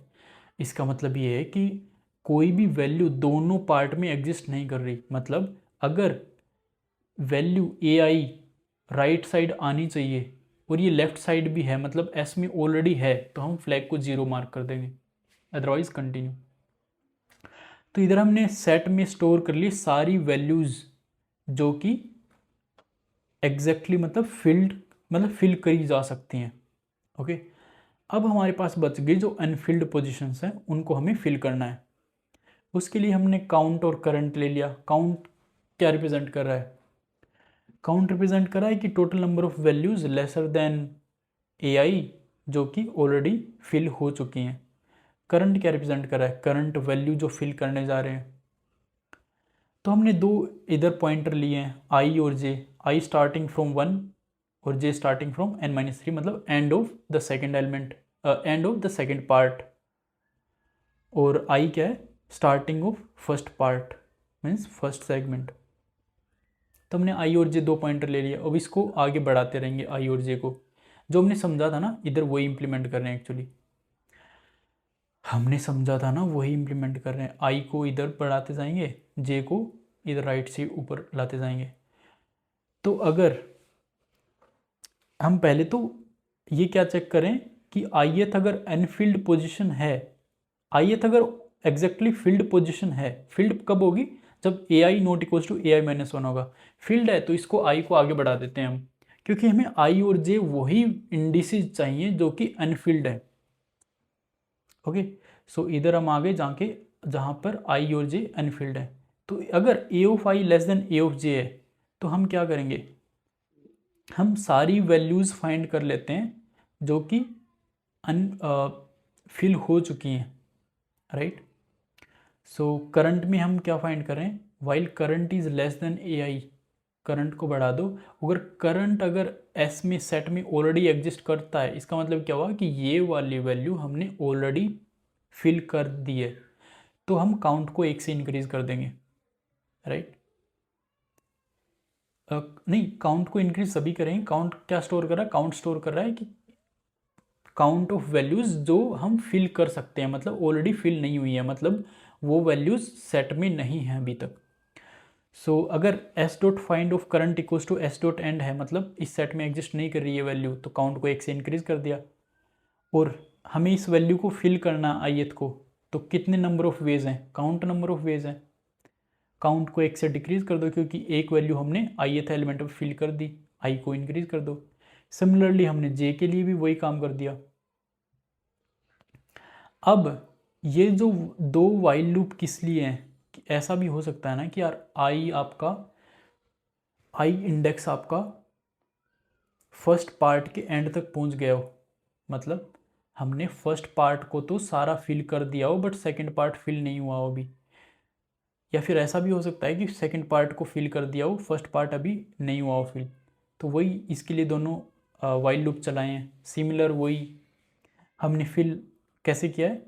इसका मतलब ये है कि कोई भी वैल्यू दोनों पार्ट में एग्जिस्ट नहीं कर रही। मतलब अगर वैल्यू ए आई राइट साइड आनी चाहिए और ये लेफ्ट साइड भी है, मतलब एस में ऑलरेडी है, तो हम फ्लैग को 0 मार्क कर देंगे, अदरवाइज कंटिन्यू। तो इधर हमने सेट में स्टोर कर ली सारी वैल्यूज जो कि एग्जैक्टली मतलब फिल करी जा सकती हैं। ओके, अब हमारे पास बच गई जो अनफिल्ड पोजीशंस हैं, उनको हमें फिल करना है। उसके लिए हमने काउंट और करंट ले लिया। काउंट क्या रिप्रेजेंट कर रहा है, काउंट रिप्रेजेंट कर रहा है कि total number of values lesser than A I जो कि ऑलरेडी फिल हो चुकी हैं। करंट क्या रिप्रेजेंट कर रहा है, करंट वैल्यू जो फिल करने जा रहे हैं। तो हमने दो इधर पॉइंटर लिए हैं, आई और जे, आई स्टार्टिंग फ्रॉम 1 और जे स्टार्टिंग फ्रॉम n-3, मतलब end of the second element, end of the second part. और आई क्या है, starting of first part means first segment. तो हमने आई और जे दो पॉइंटर ले लिया। अब इसको आगे बढ़ाते रहेंगे आई और जे को, जो हमने समझा था ना इधर वही इंप्लीमेंट कर रहे हैं। एक्चुअली हमने समझा था ना वही इंप्लीमेंट कर रहे हैं। आई को इधर बढ़ाते जाएंगे, जे को इधर राइट से ऊपर लाते जाएंगे। तो अगर हम पहले तो ये क्या चेक करें कि ith अगर अनफिल्ड पोजीशन है, ith अगर एग्जैक्टली फिल्ड पोजीशन है, फिल्ड कब होगी, जब A I not equals to A I minus 1 होगा। फील्ड है तो इसको आई को आगे बढ़ा देते हैं हम, क्योंकि हमें आई और जे वही इंडिसेस चाहिए जो कि अनफिल्ड है। ओके, सो इधर हम आगे जाके जहाँ पर आई और जे अनफिल्ड है, तो अगर A of I less than A of J है तो हम क्या करेंगे, हम सारी वैल्यूज़ फाइंड कर लेते हैं जो कि फिल हो चुकी हैं, राइट। सो करंट में हम क्या फाइंड करें, while current is less than A I, current को बढ़ा दो। अगर करंट अगर एस में सेट में ऑलरेडी एग्जिस्ट करता है, इसका मतलब क्या हुआ कि ये वाली वैल्यू हमने ऑलरेडी फिल कर दी है, तो हम काउंट को 1 से इंक्रीज कर देंगे, राइट। नहीं, काउंट को इंक्रीज सभी करेंगे। काउंट क्या स्टोर कर रहा है, काउंट स्टोर कर रहा है कि काउंट ऑफ वैल्यूज़ जो हम फिल कर सकते हैं, मतलब ऑलरेडी फिल नहीं हुई है, मतलब वो वैल्यूज़ सेट में नहीं है अभी तक। सो अगर S dot find of current equals to S dot end है, मतलब इस सेट में एग्जिस्ट नहीं कर रही है वैल्यू, तो काउंट को 1 से इंक्रीज कर दिया। और हमें इस वैल्यू को फिल करना आईएथ को, तो कितने नंबर ऑफ वेज हैं, काउंट नंबर ऑफ वेज हैं, काउंट को 1 से डिक्रीज कर दो, क्योंकि एक वैल्यू हमने आईएथ एलिमेंट में फिल कर दी, आई को इंक्रीज कर दो। सिमिलरली हमने जे के लिए भी वही काम कर दिया। अब ये जो 2 वाइल लूप किस लिए हैं, ऐसा भी हो सकता है ना कि यार आई इंडेक्स आपका फर्स्ट पार्ट के एंड तक पहुंच गया हो, मतलब हमने फर्स्ट पार्ट को तो सारा फिल कर दिया हो बट सेकंड पार्ट फिल नहीं हुआ हो अभी। या फिर ऐसा भी हो सकता है कि सेकंड पार्ट को फिल कर दिया हो, फर्स्ट पार्ट अभी नहीं हुआ हो फिल। तो वही इसके लिए दोनों वाइल लूप चलाए हैं। सिमिलर वही हमने फिल कैसे किया है,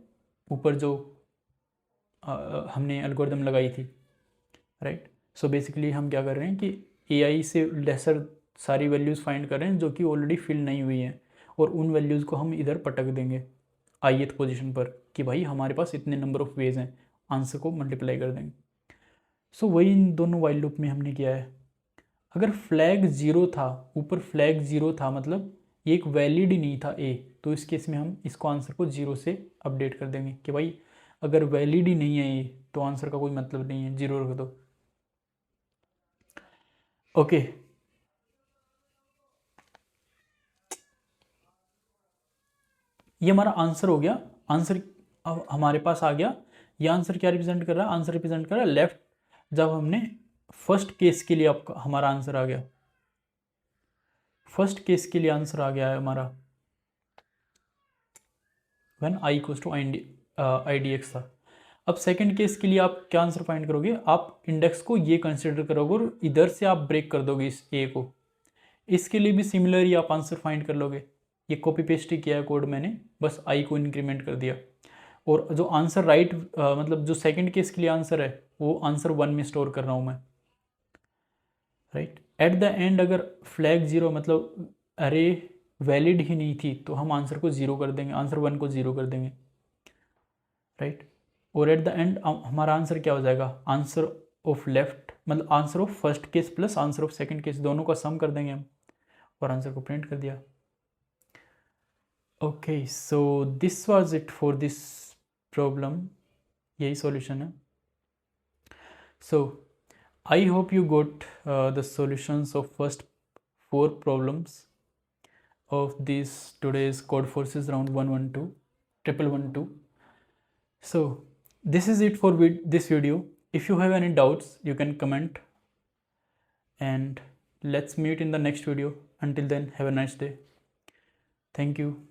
ऊपर जो हमने एल्गोरिदम लगाई थी, राइट। सो बेसिकली हम क्या कर रहे हैं कि एआई से लेसर सारी वैल्यूज़ फाइंड कर रहे हैं जो कि ऑलरेडी फिल नहीं हुई हैं, और उन वैल्यूज़ को हम इधर पटक देंगे आईएथ पोजीशन पर कि भाई हमारे पास इतने नंबर ऑफ वेज हैं, आंसर को मल्टीप्लाई कर देंगे। सो वही इन दोनों वाइल लूप में हमने किया है। अगर फ्लैग ज़ीरो था, ऊपर फ्लैग ज़ीरो था, मतलब ये एक वैलिड ही नहीं था ए, तो इस केस में हम इसको आंसर को 0 से अपडेट कर देंगे कि भाई अगर वैलिड ही नहीं है ये, तो आंसर का कोई मतलब नहीं है, 0 रख दो। ओके, ये हमारा आंसर हो गया। आंसर अब हमारे पास आ गया। ये आंसर क्या रिप्रेजेंट कर रहा है, आंसर रिप्रेजेंट कर रहा है लेफ्ट। जब हमने फर्स्ट केस के लिए आपका हमारा आंसर आ गया, फर्स्ट केस के लिए आंसर आ गया है हमारा when I equals to I D X था। अब सेकंड केस के लिए आप क्या आंसर फाइंड करोगे, आप इंडेक्स को ये कंसिडर करोगे और इधर से आप ब्रेक कर दोगे इस ए को। इसके लिए भी सिमिलर ही आप आंसर फाइंड कर लोगे। ये कॉपी पेस्ट ही किया है कोड मैंने, बस आई को इंक्रीमेंट कर दिया। और जो आंसर राइट मतलब जो सेकंड केस के लिए आंसर है वो आंसर 1 में स्टोर कर रहा हूँ मैं, राइट। एट द एंड अगर फ्लैग 0 मतलब अरे वैलिड ही नहीं थी, तो हम आंसर को 0 कर देंगे, आंसर 1 को 0 कर देंगे, राइट। और एट द एंड हमारा आंसर क्या हो जाएगा, आंसर ऑफ लेफ्ट मतलब answer of first case plus answer of second case, दोनों का सम कर देंगे हम, और आंसर को प्रिंट कर दिया। Okay, so this was it for this problem, यही सॉल्यूशन है। So I hope you got the solutions of first 4 problems of these today's code forces round 112. So this is it for this video. If you have any doubts, you can comment, and let's meet in the next video. Until then, have a nice day. Thank you.